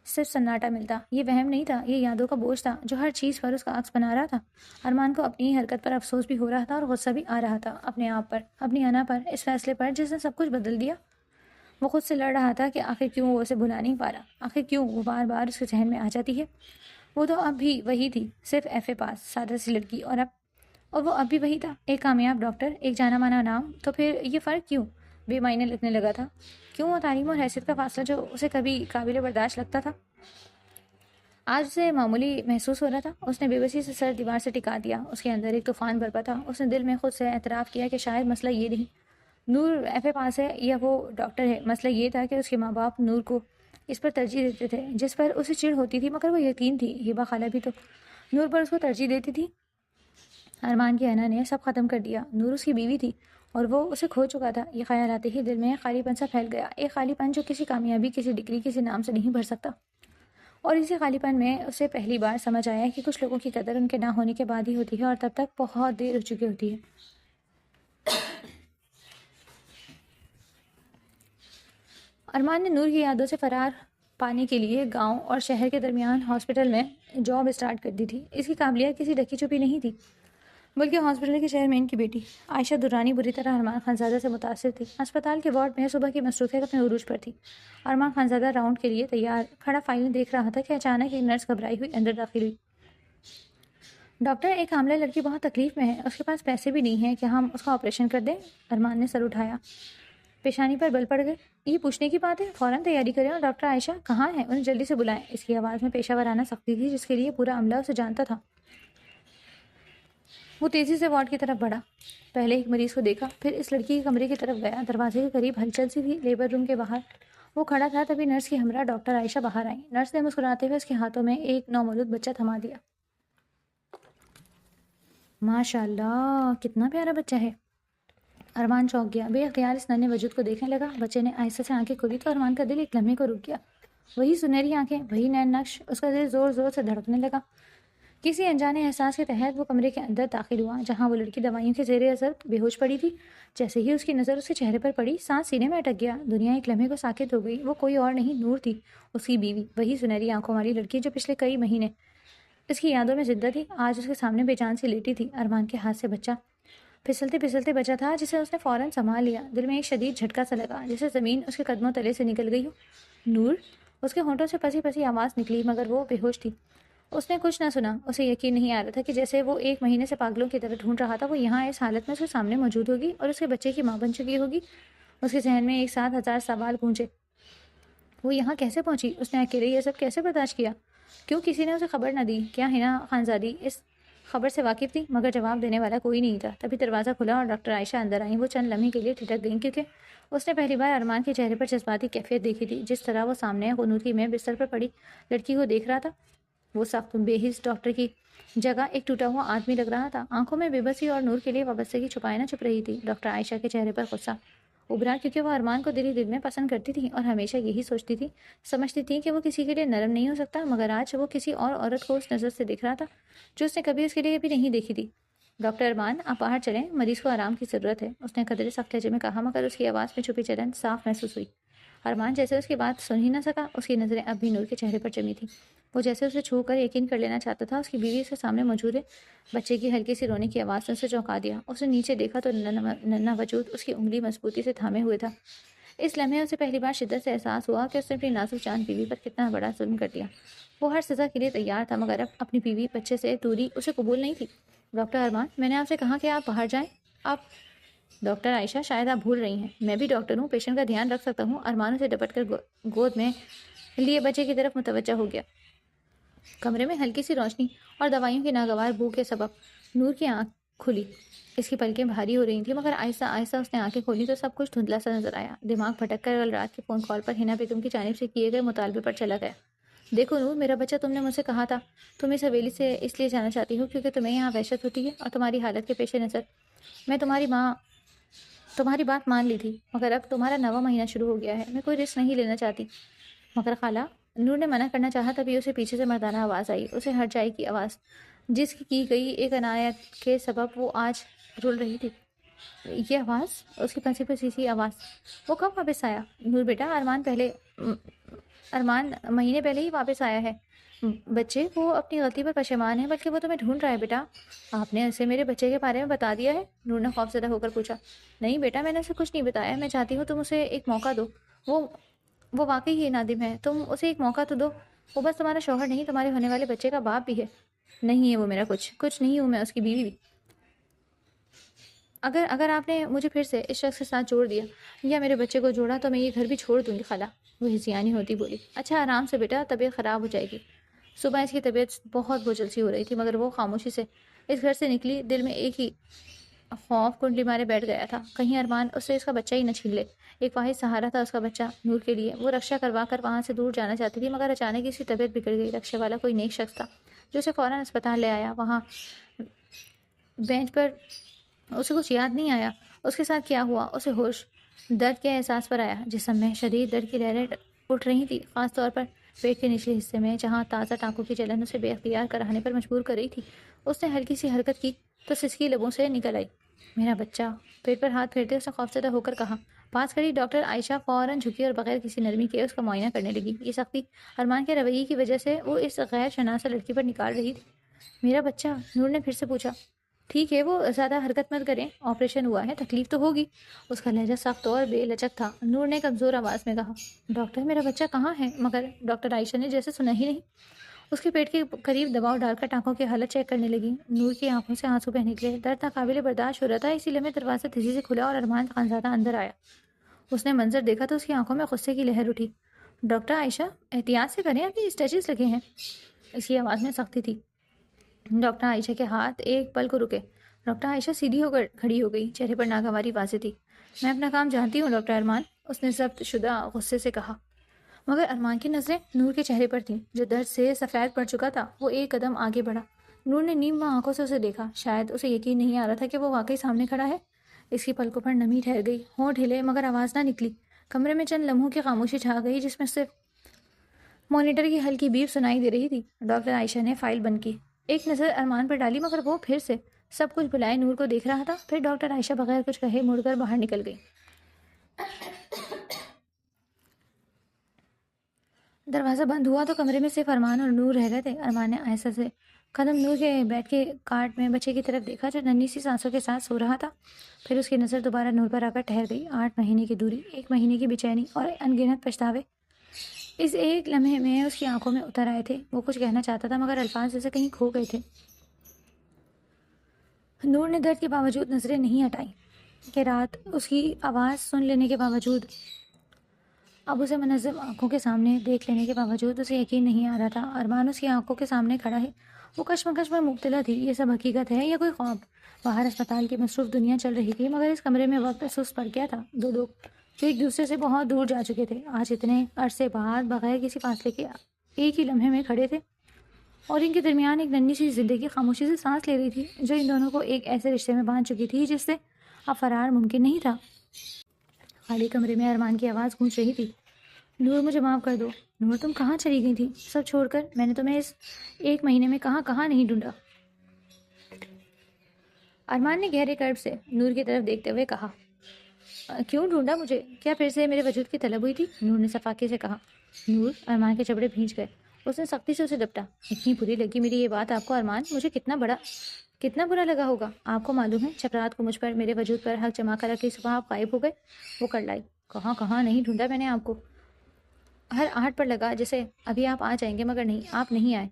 صرف سناٹا ملتا۔ یہ وہم نہیں تھا، یہ یادوں کا بوجھ تھا جو ہر چیز پر اس کا عکس بنا رہا تھا۔ ارمان کو اپنی ہی حرکت پر افسوس بھی ہو رہا تھا اور غصہ بھی آ رہا تھا، اپنے آپ پر، اپنی انا پر، اس فیصلے پر جس نے سب کچھ بدل دیا۔ وہ خود سے لڑ رہا تھا کہ آخر کیوں وہ اسے بھلا نہیں پا رہا، آخر کیوں وہ بار بار اس کے ذہن میں آ جاتی ہے۔ وہ تو اب بھی وہی تھی، صرف ایف اے پاس، سادہ سی لڑکی، اور وہ اب بھی وہی تھا، ایک کامیاب ڈاکٹر، ایک جانا مانا نام۔ تو پھر یہ فرق کیوں بے معنی لگنے لگا تھا؟ کیوں وہ تعلیم اور حیثیت کا فاصلہ جو اسے کبھی قابل برداشت لگتا تھا آج اسے معمولی محسوس ہو رہا تھا؟ اس نے بے بسی سے سر دیوار سے ٹکا دیا، اس کے اندر ایک طوفان برپا تھا۔ اس نے دل میں خود سے اعتراف کیا کہ شاید مسئلہ یہ نہیں نور ایف اے پاس ہے یا وہ ڈاکٹر ہے، مسئلہ یہ تھا کہ اس کے ماں باپ نور کو اس پر ترجیح دیتے تھے جس پر اسے چڑ ہوتی تھی، مگر وہ یقین تھی ہبہ خالہ بھی تو نور پر اس کو ترجیح دیتی تھی۔ ارمان کی انا نے سب ختم کر دیا، نور اس کی بیوی تھی اور وہ اسے کھو چکا تھا۔ یہ خیال آتے ہی دل میں ایک خالی پن سا پھیل گیا، ایک خالی پن جو کسی کامیابی، کسی ڈگری، کسی نام سے نہیں بھر سکتا۔ اور اسی خالی پن میں اسے پہلی بار سمجھ آیا کہ کچھ لوگوں کی قدر ان کے نہ ہونے کے بعد ہی ہوتی ہے، اور تب تک بہت دیر ہو چکی ہوتی ہے۔ ارمان نے نور کی یادوں سے فرار پانے کے لیے گاؤں اور شہر کے درمیان ہاسپٹل میں جاب اسٹارٹ کر دی تھی۔ اس کی قابلیت کسی ڈھکی چھپی نہیں تھی، بلکہ ہاسپٹل کے چیئرمین کی بیٹی عائشہ درانی بری طرح ارمان خانزادہ سے متاثر تھی۔ ہسپتال کے وارڈ میں صبح کی مصروفیت اپنے عروج پر تھی۔ ارمان خانزادہ راؤنڈ کے لیے تیار کھڑا فائلیں دیکھ رہا تھا کہ اچانک ایک نرس گھبرائی ہوئی اندر داخل ہوئی۔ ڈاکٹر، ایک حاملہ لڑکی بہت تکلیف میں ہے، اس کے پاس پیسے بھی نہیں ہیں، کیا ہم اس کا آپریشن کر دیں؟ ارمان نے سر اٹھایا، پیشانی پر بل پڑ گئے۔ یہ پوچھنے کی بات ہے، فوراً تیاری کریں۔ اور ڈاکٹر عائشہ کہاں ہے؟ انہیں جلدی سے بلائیں۔ اس کی آواز میں پیشہ ورانہ سختی تھی جس کے لیے پورا عملہ اسے جانتا تھا۔ وہ تیزی سے وارڈ کی طرف بڑھا، پہلے ایک مریض کو دیکھا، پھر اس لڑکی کے کمرے کی طرف گیا۔ دروازے کے قریب ہلچل سی تھی، لیبر روم کے باہر وہ کھڑا تھا، تبھی نرس کی ہمراہ ڈاکٹر عائشہ باہر آئیں۔ نرس نے مسکراتے ہوئے اس کے ہاتھوں میں ایک نومولود بچہ تھما دیا۔ ماشاء اللہ، کتنا پیارا بچہ ہے۔ ارمان چونک گیا، بے اختیار اس ننھے وجود کو دیکھنے لگا۔ بچے نے آہستہ سے آنکھیں کھولی تو ارمان کا دل ایک لمحے کو رک گیا۔ وہی سنہری آنکھیں، وہی نین نقش، اس کا دل زور زور سے دھڑکنے لگا۔ کسی انجانے احساس کے تحت وہ کمرے کے اندر داخل ہوا جہاں وہ لڑکی دوائیوں کے زیر اثر بے ہوش پڑی تھی۔ جیسے ہی اس کی نظر اس کے چہرے پر پڑی، سانس سینے میں اٹک گیا۔ دنیا ایک لمحے کو ساکت ہو گئی۔ وہ کوئی اور نہیں، نور تھی، اس کی بیوی، وہی سنہری آنکھوں والی لڑکی جو پچھلے کئی مہینے اس کی یادوں میں زندہ تھی، آج اس کے سامنے بے جان سے لیٹی تھی۔ ارمان کے ہاتھ سے بچہ پھسلتے پھسلتے بچا تھا جسے اس نے فوراً سنبھال لیا۔ دل میں ایک شدید جھٹکا سا لگا جیسے زمین اس کے قدموں تلے سے نکل گئی ہو۔ نور، اس کے ہونٹوں سے پسی پسی آواز نکلی، مگر وہ بے ہوش تھی۔ اس نے کچھ نہ سنا۔ اسے یقین نہیں آ رہا تھا کہ جیسے وہ 1 مہینے سے پاگلوں کی طرح ڈھونڈ رہا تھا، وہ یہاں اس حالت میں اس کے سامنے موجود ہوگی اور اس کے بچے کی ماں بن چکی ہوگی۔ اس کے ذہن میں ایک ساتھ 1000 سوال گونجے۔ وہ یہاں کیسے پہنچی؟ اس نے اکیلے یہ سب کیسے برداشت کیا؟ کیوں کسی نے اسے خبر نہ دی؟ کیا حنا خانزادی اس خبر سے واقف تھی؟ مگر جواب دینے والا کوئی نہیں تھا۔ تبھی دروازہ کھلا اور ڈاکٹر عائشہ اندر آئیں۔ وہ چند لمحے کے لیے ٹھٹک گئیں کیونکہ اس نے پہلی بار ارمان کے چہرے پر جذباتی کیفیت دیکھی تھی۔ جس طرح وہ سامنے قنوتی میں بستر پر پڑی لڑکی کو دیکھ رہا تھا، وہ سخت بے حس ڈاکٹر کی جگہ ایک ٹوٹا ہوا آدمی لگ رہا تھا۔ آنکھوں میں بے بسی اور نور کے لیے وابستگی چھپائے نہ چھپ رہی تھی۔ ڈاکٹر عائشہ کے چہرے پر غصہ ابھرا کیونکہ وہ ارمان کو دل میں پسند کرتی تھی اور ہمیشہ یہی سوچتی تھی، سمجھتی تھی کہ وہ کسی کے لیے نرم نہیں ہو سکتا، مگر آج وہ کسی اور عورت کو اس نظر سے دیکھ رہا تھا جو اس نے کبھی اس کے لیے بھی نہیں دیکھی تھی۔ ڈاکٹر ارمان، آپ باہر چلیں، مریض کو آرام کی ضرورت ہے، اس نے قدرے سخت لہجے میں کہا، مگر اس کی آواز میں چھپی جلن صاف محسوس ہوئی۔ ارمان جیسے اس کی بات سن ہی نہ سکا، اس کی نظریں اب بھی نور کے چہرے پر جمی تھیں۔ وہ جیسے اسے چھو کر یقین کر لینا چاہتا تھا۔ اس کی بیوی اس کے سامنے موجود ہے۔ بچے کی ہلکی سی رونے کی آواز نے اسے چونکا دیا۔ اس نے نیچے دیکھا تو ننھا وجود اس کی انگلی مضبوطی سے تھامے ہوئے تھا۔ اس لمحے اسے پہلی بار شدت سے احساس ہوا کہ اس نے اپنی نازک جان بیوی پر کتنا بڑا ظلم کر دیا۔ وہ ہر سزا کے لیے تیار تھا، مگر اب اپنی بیوی بچے سے دوری اسے قبول نہیں تھی۔ ڈاکٹر ارمان، میں نے آپ سے کہا کہ آپ باہر جائیں۔ آپ ڈاکٹر عائشہ، شاید آپ بھول رہی ہیں، میں بھی ڈاکٹر ہوں، پیشنٹ کا دھیان رکھ سکتا ہوں۔ ارمان اسے ڈپٹ کر گود میں لیے بچے کی طرف متوجہ ہو گیا۔ کمرے میں ہلکی سی روشنی اور دوائیوں کی ناگوار بو کے سبب نور کی آنکھ کھلی۔ اس کی پلکیں بھاری ہو رہی تھیں، مگر آہستہ آہستہ اس نے آنکھیں کھولی تو سب کچھ دھندلا سا نظر آیا۔ دماغ بھٹک کر کل رات کے فون کال پر حنا بیگم کی جانب سے کیے گئے مطالبے پر چلا گیا۔ دیکھو نور، میرا بچہ، تم نے مجھ سے کہا تھا تم اس حویلی سے اس لیے جانا چاہتی ہو کیونکہ تمہیں یہاں وحشت ہوتی ہے، اور تمہاری حالت کے پیش نظر میں تمہاری ماں تمہاری بات مان لی تھی، مگر اب تمہارا 9واں مہینہ شروع ہو گیا ہے، میں کوئی رسک نہیں لینا چاہتی۔ مگر خالہ، نور نے منع کرنا چاہا، تبھی اسے پیچھے سے مردانہ آواز آئی، اسے ہٹ جائے کی آواز، جس کی گئی ایک عنایت کے سبب وہ آج رول رہی تھی۔ یہ آواز، اس کی پھنسی پھنسی سی آواز۔ وہ کب واپس آیا؟ نور بیٹا، ارمان مہینے پہلے ہی واپس آیا ہے۔ بچے، وہ اپنی غلطی پر پشیمان ہے، بلکہ وہ تمہیں ڈھونڈ رہا ہے بیٹا۔ آپ نے اسے میرے بچے کے بارے میں بتا دیا ہے؟ نور نے خوفزدہ ہو کر پوچھا۔ نہیں بیٹا، میں نے اسے کچھ نہیں بتایا، میں چاہتی ہوں تم اسے ایک موقع دو۔ وہ واقعی ہی نادم ہے، تم اسے ایک موقع تو دو۔ وہ بس تمہارا شوہر نہیں، تمہارے ہونے والے بچے کا باپ بھی ہے۔ نہیں ہے وہ میرا کچھ نہیں ہوں میں اس کی بیوی بھی۔ اگر آپ نے مجھے پھر سے اس شخص کے ساتھ جوڑ دیا یا میرے بچے کو جوڑا تو میں یہ گھر بھی چھوڑ دوں گی خالہ، وہ ہسیانی ہوتی بولی۔ اچھا آرام سے بیٹا، طبیعت خراب ہو جائے گی۔ صبح اس کی طبیعت بہت بوجھل سی ہو رہی تھی، مگر وہ خاموشی سے اس گھر سے نکلی، دل میں ایک ہی خوف کنڈلی مارے بیٹھ گیا تھا، کہیں ارمان اس سے اس کا بچہ ہی نہ چھین لے۔ ایک واحد سہارا تھا اس کا بچہ نور کے لیے۔ وہ رکشہ کروا کر وہاں سے دور جانا چاہتی تھی، مگر اچانک اس کی طبیعت بگڑ گئی۔ رکشے والا کوئی نیک شخص تھا جو اسے فوراً اسپتال لے آیا۔ وہاں بینچ پر اسے کچھ یاد نہیں آیا اس کے ساتھ کیا ہوا۔ اسے ہوش درد کے احساس پر آیا، جسم میں شدید درد کی لہریں اٹھ رہی تھی، خاص طور پر پیٹ کے نچلے حصے میں، جہاں تازہ ٹانکوں کی جلن اسے بے اختیار کرانے پر مجبور کر رہی تھی۔ اس نے ہلکی سی حرکت کی تو سسکی لبوں سے نکل آئی، میرا بچہ۔ پیٹ پر ہاتھ پھیرتے اس نے خوفزدہ ہو کر کہا۔ پاس کھڑی ڈاکٹر عائشہ فوراً جھکی اور بغیر کسی نرمی کے اس کا معائنہ کرنے لگی۔ یہ سختی ارمان کے رویے کی وجہ سے وہ اس غیر شناسہ لڑکی پر نکال رہی تھی۔ میرا بچہ، نور نے پھر سے پوچھا۔ ٹھیک ہے، وہ زیادہ حرکت مت کریں، آپریشن ہوا ہے، تکلیف تو ہوگی۔ اس کا لہجہ سخت اور بے لچک تھا۔ نور نے کمزور آواز میں کہا، ڈاکٹر میرا بچہ کہاں ہے؟ مگر ڈاکٹر عائشہ نے جیسے سنا ہی نہیں، اس کے پیٹ کے قریب دباؤ ڈال کر ٹانکوں کی حالت چیک کرنے لگی۔ نور کی آنکھوں سے آنسو بہنے لگے، درد ناقابل برداشت ہو رہا تھا۔ اسی لمحے دروازہ تیزی سے کھلا اور ارمان خانزادہ اندر آیا۔ اس نے منظر دیکھا تو اس کی آنکھوں میں غصے کی لہر اٹھی۔ ڈاکٹر عائشہ، احتیاط سے کریں، ابھی اسٹیچز لگے ہیں۔ اس کی آواز میں سختی تھی۔ ڈاکٹر عائشہ کے ہاتھ ایک پل کو رکے۔ ڈاکٹر عائشہ سیدھی ہو کر کھڑی ہو گئی، چہرے پر ناگواری واضح تھی۔ میں اپنا کام جانتی ہوں ڈاکٹر ارمان، اس نے ضبط شدہ غصے سے کہا۔ مگر ارمان کی نظریں نور کے چہرے پر تھیں، جو درد سے سفید پڑ چکا تھا۔ وہ ایک قدم آگے بڑھا۔ نور نے نیم آنکھوں سے اسے دیکھا، شاید اسے یقین نہیں آ رہا تھا کہ وہ واقعی سامنے کھڑا ہے۔ اس کی پلکوں پر نمی ٹھہر گئی، ہونٹ ہلے مگر آواز نہ نکلی۔ کمرے میں چند لمحوں کی خاموشی چھا گئی، جس میں صرف مانیٹر کی ہلکی بیپ سنائی دے رہی تھی۔ ڈاکٹر عائشہ نے فائل بند کی، ایک نظر ارمان پر ڈالی، مگر وہ پھر سے سب کچھ بلائے نور کو دیکھ رہا تھا۔ پھر ڈاکٹر عائشہ بغیر کچھ کہے مڑ کر باہر نکل گئی۔ دروازہ بند ہوا تو کمرے میں صرف ارمان اور نور رہ گئے تھے۔ ارمان نے آہستہ سے قدم نور کے بیٹھ کے کاٹ میں بچے کی طرف دیکھا، جو ننھی سی سانسوں کے ساتھ سو رہا تھا۔ پھر اس کی نظر دوبارہ نور پر آ کر ٹھہر گئی۔ 8 مہینے کی دوری، 1 مہینے کی بے چینی اور انگنت پچھتاوے اس ایک لمحے میں اس کی آنکھوں میں اتر آئے تھے۔ وہ کچھ کہنا چاہتا تھا مگر الفاظ جیسے کہیں کھو گئے تھے۔ نور نے درد کے باوجود نظریں نہیں ہٹائیں کہ رات اس کی آواز سن لینے کے باوجود، اب اسے منظم آنکھوں کے سامنے دیکھ لینے کے باوجود اسے یقین نہیں آ رہا تھا۔ ارمان اس کی آنکھوں کے سامنے کھڑا ہے۔ وہ کشمکش میں مبتلا تھی، یہ سب حقیقت ہے یا کوئی خواب؟ باہر اسپتال کی مصروف دنیا چل رہی تھی، مگر اس کمرے میں وقت سست پڑ گیا تھا۔ 2 لوگ جو ایک دوسرے سے بہت دور جا چکے تھے، آج اتنے عرصے بعد بغیر کسی فاصلے کے ایک ہی لمحے میں کھڑے تھے، اور ان کے درمیان ایک ننھی سی زندگی خاموشی سے سانس لے رہی تھی، جو ان دونوں کو ایک ایسے رشتے میں باندھ چکی تھی جس سے اب فرار ممکن نہیں تھا۔ خالی کمرے میں ارمان کی آواز گونج رہی تھی، نور مجھے معاف کر دو۔ نور تم کہاں چلی گئی تھی سب چھوڑ کر؟ میں نے تمہیں اس 1 مہینے میں کہاں کہاں نہیں ڈھونڈا۔ ارمان نے گہرے کرب سے نور کی طرف دیکھتے ہوئے کہا، کیوں ڈھونڈا مجھے؟ کیا پھر سے میرے وجود کی طلب ہوئی تھی؟ نور نے صفاقے سے کہا۔ نور، ارمان کے جبڑے بھیج گئے۔ اس نے سختی سے اسے ڈپٹا۔ اتنی بری لگی میری یہ بات آپ کو ارمان؟ مجھے کتنا برا لگا ہوگا آپ کو معلوم ہے؟ جب رات کو مجھ پر، میرے وجود پر حق جما کر اگلی صبح آپ غائب ہو گئے۔ وہ کر لائی، کہاں نہیں ڈھونڈا میں نے آپ کو، ہر آہٹ پر لگا جیسے ابھی آپ آ جائیں گے، مگر نہیں، آپ نہیں آئے۔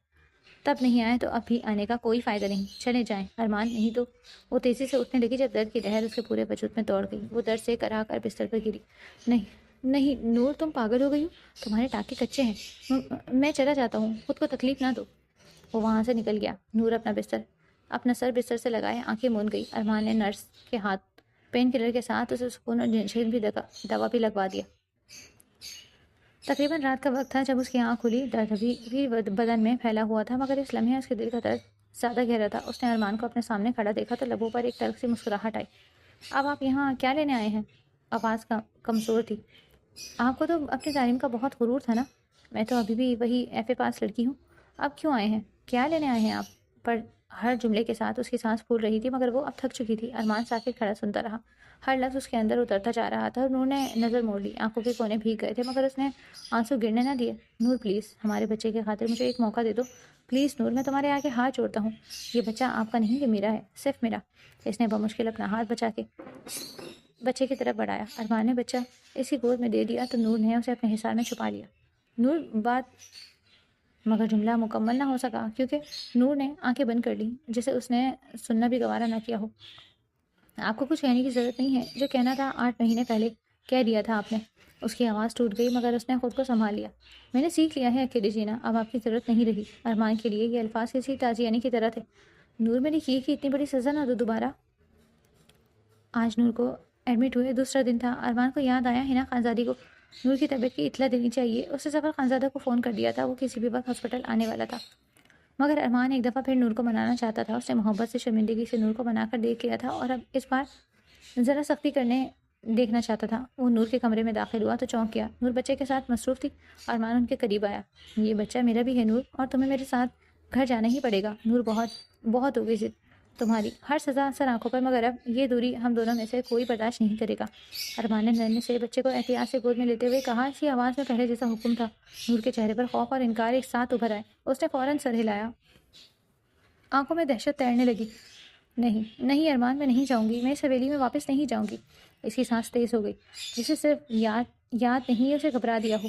تب نہیں آئے تو اب بھی آنے کا کوئی فائدہ نہیں، چلے جائیں ارمان، نہیں تو۔ وہ تیزی سے اٹھنے لگی جب درد کی لہر اس کے پورے وجود میں دوڑ گئی۔ وہ درد سے کرا کر بستر پر گری۔ نہیں نور، تم پاگل ہو گئی ہو، تمہارے ٹانکے کچے ہیں، میں چلا جاتا ہوں، خود کو تکلیف نہ دو۔ وہ وہاں سے نکل گیا۔ نور اپنا سر بستر سے لگائے آنکھیں موند گئی۔ ارمان نے نرس کے ہاتھ پین کلر کے ساتھ اسے سکون اور جنشین بھی دوا بھی لگوا دیا۔ تقریباً رات کا وقت تھا جب اس کی آنکھ کھلی۔ درد ابھی بدن میں پھیلا ہوا تھا، مگر اس لمحے اس کے دل کا درد زیادہ گہرا تھا۔ اس نے ارمان کو اپنے سامنے کھڑا دیکھا تو لبوں پر ایک تلخ سی مسکراہٹ آئی۔ اب آپ یہاں کیا لینے آئے ہیں؟ آواز کا کمزور تھی۔ آپ کو تو اپنی تعلیم کا بہت غرور تھا نا؟ میں تو ابھی بھی وہی ایف اے پاس لڑکی ہوں۔ اب کیوں آئے ہیں؟ کیا لینے آئے ہیں آپ؟ پر ہر جملے کے ساتھ اس کی سانس پھول رہی تھی، مگر وہ اب تھک چکی تھی۔ ارمان ساکت کھڑا سنتا رہا، ہر لفظ اس کے اندر اترتا جا رہا تھا۔ اور نور نے نظر موڑ لی، آنکھوں کے کونے بھیگ گئے تھے، مگر اس نے آنسو گرنے نہ دیے۔ نور پلیز، ہمارے بچے کی خاطر مجھے ایک موقع دے دو پلیز نور، میں تمہارے آگے ہاتھ جوڑتا ہوں۔ یہ بچہ آپ کا نہیں، یہ میرا ہے، صرف میرا۔ اس نے بمشکل اپنا ہاتھ بچا کے بچے کی طرف بڑھایا۔ ارمان نے بچہ اس کی گود میں دے دیا تو نور نے اسے اپنے حصار میں چھپا لیا۔ نور بات مگر جملہ مکمل نہ ہو سکا، کیونکہ نور نے آنکھیں بند کر لی، جسے اس نے سننا بھی گوارا نہ کیا ہو۔ آپ کو کچھ کہنے کی ضرورت نہیں ہے، جو کہنا تھا 8 مہینے پہلے کہہ دیا تھا آپ نے۔ اس کی آواز ٹوٹ گئی، مگر اس نے خود کو سنبھال لیا۔ میں نے سیکھ لیا ہے اکیلے جینا، اب آپ کی ضرورت نہیں رہی۔ ارمان کے لیے یہ الفاظ کسی تازیانی کی طرح تھے۔ نور، میری کی اتنی بڑی سزا نہ دو دوبارہ۔ آج نور کو ایڈمٹ ہوئے دوسرا دن تھا۔ ارمان کو یاد آیا حنا خانزادی کو نور کی طبیعت کی اطلاع دینی چاہیے۔ اس نے ظفر خانزادہ کو فون کر دیا تھا، وہ کسی بھی وقت ہاسپٹل آنے والا تھا۔ مگر ارمان ایک دفعہ پھر نور کو منانا چاہتا تھا۔ اس نے محبت سے شرمندگی سے نور کو منا کر دیکھ لیا تھا، اور اب اس بار ذرا سختی کرنے دیکھنا چاہتا تھا۔ وہ نور کے کمرے میں داخل ہوا تو چونک گیا۔ نور بچے کے ساتھ مصروف تھی۔ ارمان ان کے قریب آیا۔ یہ بچہ میرا بھی ہے نور، اور تمہیں میرے ساتھ گھر جانا ہی پڑے گا۔ نور، بہت ہو گئی ضد تمہاری، ہر سزا سر آنکھوں پر، مگر اب یہ دوری ہم دونوں میں سے کوئی برداشت نہیں کرے گا۔ ارمان نے نرمی سے بچے کو احتیاط سے گود میں لیتے ہوئے کہا۔ اسی آواز میں پہلے جیسا حکم تھا۔ نور کے چہرے پر خوف اور انکار ایک ساتھ ابھر آئے۔ اس نے فوراً سر ہلایا، آنکھوں میں دہشت تیرنے لگی۔ نہیں ارمان، میں نہیں جاؤں گی، میں اس حویلی میں واپس نہیں جاؤں گی۔ اس کی سانس تیز ہو گئی، جسے صرف یاد نہیں ہے اسے گھبرا دیا ہو۔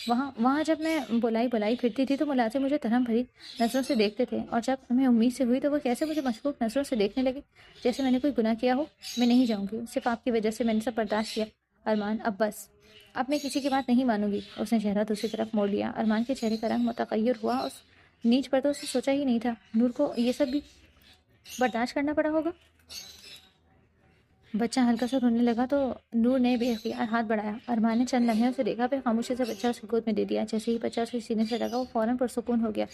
وہاں جب میں بلائی پھرتی تھی تو ملازم مجھے ترہم بھری نظروں سے دیکھتے تھے، اور جب میں امید سے ہوئی تو وہ کیسے مجھے مشکوک نظروں سے دیکھنے لگے، جیسے میں نے کوئی گناہ کیا ہو۔ میں نہیں جاؤں گی، صرف آپ کی وجہ سے میں نے سب برداشت کیا۔ ارمان، اب بس، اب میں کسی کی بات نہیں مانوں گی۔ اس نے چہرہ دوسری طرف موڑ لیا۔ ارمان کے چہرے کا رنگ متغیر ہوا، اس نیچ پر تو اسے سوچا ہی نہیں تھا نور کو یہ سب بھی برداشت کرنا پڑا ہوگا۔ بچہ ہلکا سا رونے لگا تو نور نے بے اختیار ہاتھ بڑھایا۔ ارمان نے چند لمحے اسے دیکھا، پھر خاموشی سے بچہ اس کی گود میں دے دیا۔ جیسے ہی بچہ اس کے سینے سے لگا، وہ فوراً پرسکون ہو گیا۔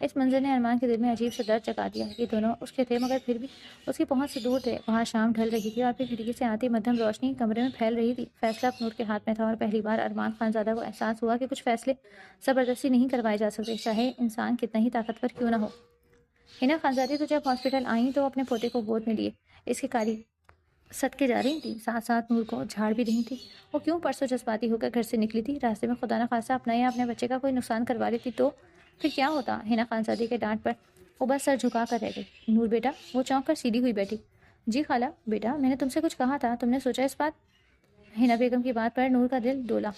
اس منظر نے ارمان کے دل میں عجیب سا درد جگا دیا۔ یہ دونوں اس کے تھے، مگر پھر بھی اس کی پہنچ سے دور تھے۔ وہاں شام ڈھل رہی تھی، اور پھر کھڑکی سے آتی مدھم روشنی کمرے میں پھیل رہی تھی۔ فیصلہ اب نور کے ہاتھ میں تھا، اور پہلی بار ارمان خانزادہ کو احساس ہوا کہ کچھ فیصلے زبردستی نہیں کروائے جا سکتے، چاہے انسان کتنا ہی طاقتور کیوں نہ ہو۔ حنا خانزادی تو جب ہاسپٹل آئیں تو اپنے پوتے کو گود میں لیے اس کی کاری صدقے جا رہی تھی، ساتھ ساتھ نور کو جھاڑ بھی رہی تھی۔ وہ کیوں پرسوں جذباتی ہو کر گھر سے نکلی تھی؟ راستے میں خدا نخواستہ اپنا یا اپنے بچے کا کوئی نقصان کروا لیتی تو پھر کیا ہوتا؟ حنا خانزادی کے ڈانٹ پر وہ بس سر جھکا کر رہ گئی۔ نور بیٹا، وہ چونک کر سیدھی ہوئی بیٹھی۔ جی خالہ۔ بیٹا، میں نے تم سے کچھ کہا تھا، تم نے سوچا اس بات؟ حنا بیگم کی بات پر نور کا دل ڈولا۔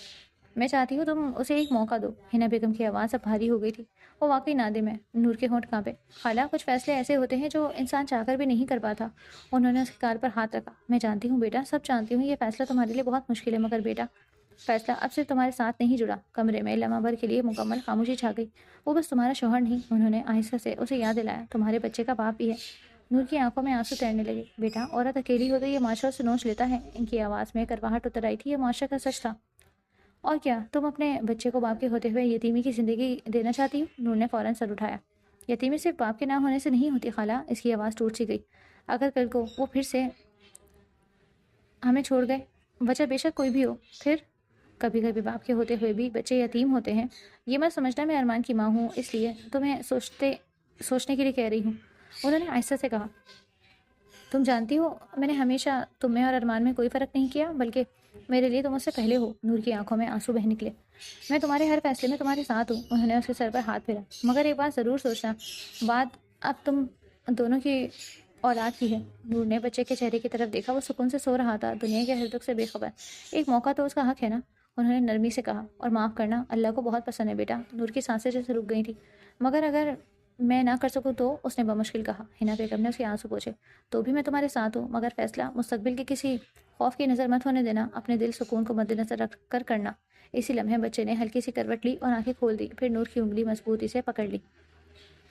میں چاہتی ہوں تم اسے ایک موقع دو۔ حنا بیگم کی آواز اب بھاری ہو گئی تھی، وہ واقعی نادم ہے۔ نور کے ہونٹ کانپے۔ خالہ، کچھ فیصلے ایسے ہوتے ہیں جو انسان چاہ کر بھی نہیں کر پاتا۔ انہوں نے اس کے کار پر ہاتھ رکھا۔ میں جانتی ہوں بیٹا، سب جانتی ہوں، یہ فیصلہ تمہارے لیے بہت مشکل ہے، مگر بیٹا، فیصلہ اب صرف تمہارے ساتھ نہیں جڑا۔ کمرے میں لمحہ بھر کے لیے مکمل خاموشی چھا گئی۔ وہ بس تمہارا شوہر نہیں، انہوں نے آہستہ سے اسے یاد دلایا، تمہارے بچے کا باپ بھی ہے۔ نور کی آنکھوں میں آنسو تیرنے لگے۔ بیٹا، عورت اکیلی ہو تو یہ معاشرہ سے نوچ لیتا ہے۔ ان کی آواز میں کرواہٹ اتر آئی تھی۔ یہ معاشرہ کا سچ تھا۔ اور کیا تم اپنے بچے کو باپ کے ہوتے ہوئے یتیمی کی زندگی دینا چاہتی ہو؟ نور نے فوراً سر اٹھایا۔ یتیمی صرف باپ کے نہ ہونے سے نہیں ہوتی خالہ۔ اس کی آواز ٹوٹ سی گئی۔ اگر کل کو وہ پھر سے ہمیں چھوڑ گئے، وجہ بے شک کوئی بھی ہو، پھر کبھی کبھی باپ کے ہوتے ہوئے بھی بچے یتیم ہوتے ہیں۔ یہ مت سمجھنا میں ارمان کی ماں ہوں اس لیے تمہیں سوچنے کے لیے کہہ رہی ہوں، انہوں نے آہستہ سے کہا۔ تم جانتی ہو، میں نے ہمیشہ تم میں اور ارمان میں کوئی فرق نہیں کیا، بلکہ میرے لیے تم اس سے پہلے ہو۔ نور کی آنکھوں میں آنسو بہہ نکلے۔ میں تمہارے ہر فیصلے میں تمہارے ساتھ ہوں۔ انہوں نے اس کے سر پر ہاتھ پھیرا۔ مگر ایک بات ضرور سوچنا، بات اب تم دونوں کی اولاد کی ہے۔ نور نے بچے کے چہرے کی طرف دیکھا، وہ سکون سے سو رہا تھا، دنیا کے ہر دکھ سے بے خبر۔ ایک موقع تو اس کا حق ہے نا، انہوں نے نرمی سے کہا۔ اور معاف کرنا اللہ کو بہت پسند ہے بیٹا۔ نور کی سانسیں جیسے رک گئی تھی۔ مگر اگر میں نہ کر سکوں تو؟ اس نے بمشکل کہا۔ حنا بیگم نے اس کے آنسو پوچھے۔ تو بھی میں تمہارے ساتھ ہوں، مگر فیصلہ مستقبل کے کسی خوف کی نظر مت ہونے دینا، اپنے دل سکون کو مد نظر رکھ کر کرنا۔ اسی لمحے بچے نے ہلکی سی کروٹ لی اور آنکھیں کھول دی، پھر نور کی انگلی مضبوطی سے پکڑ لی۔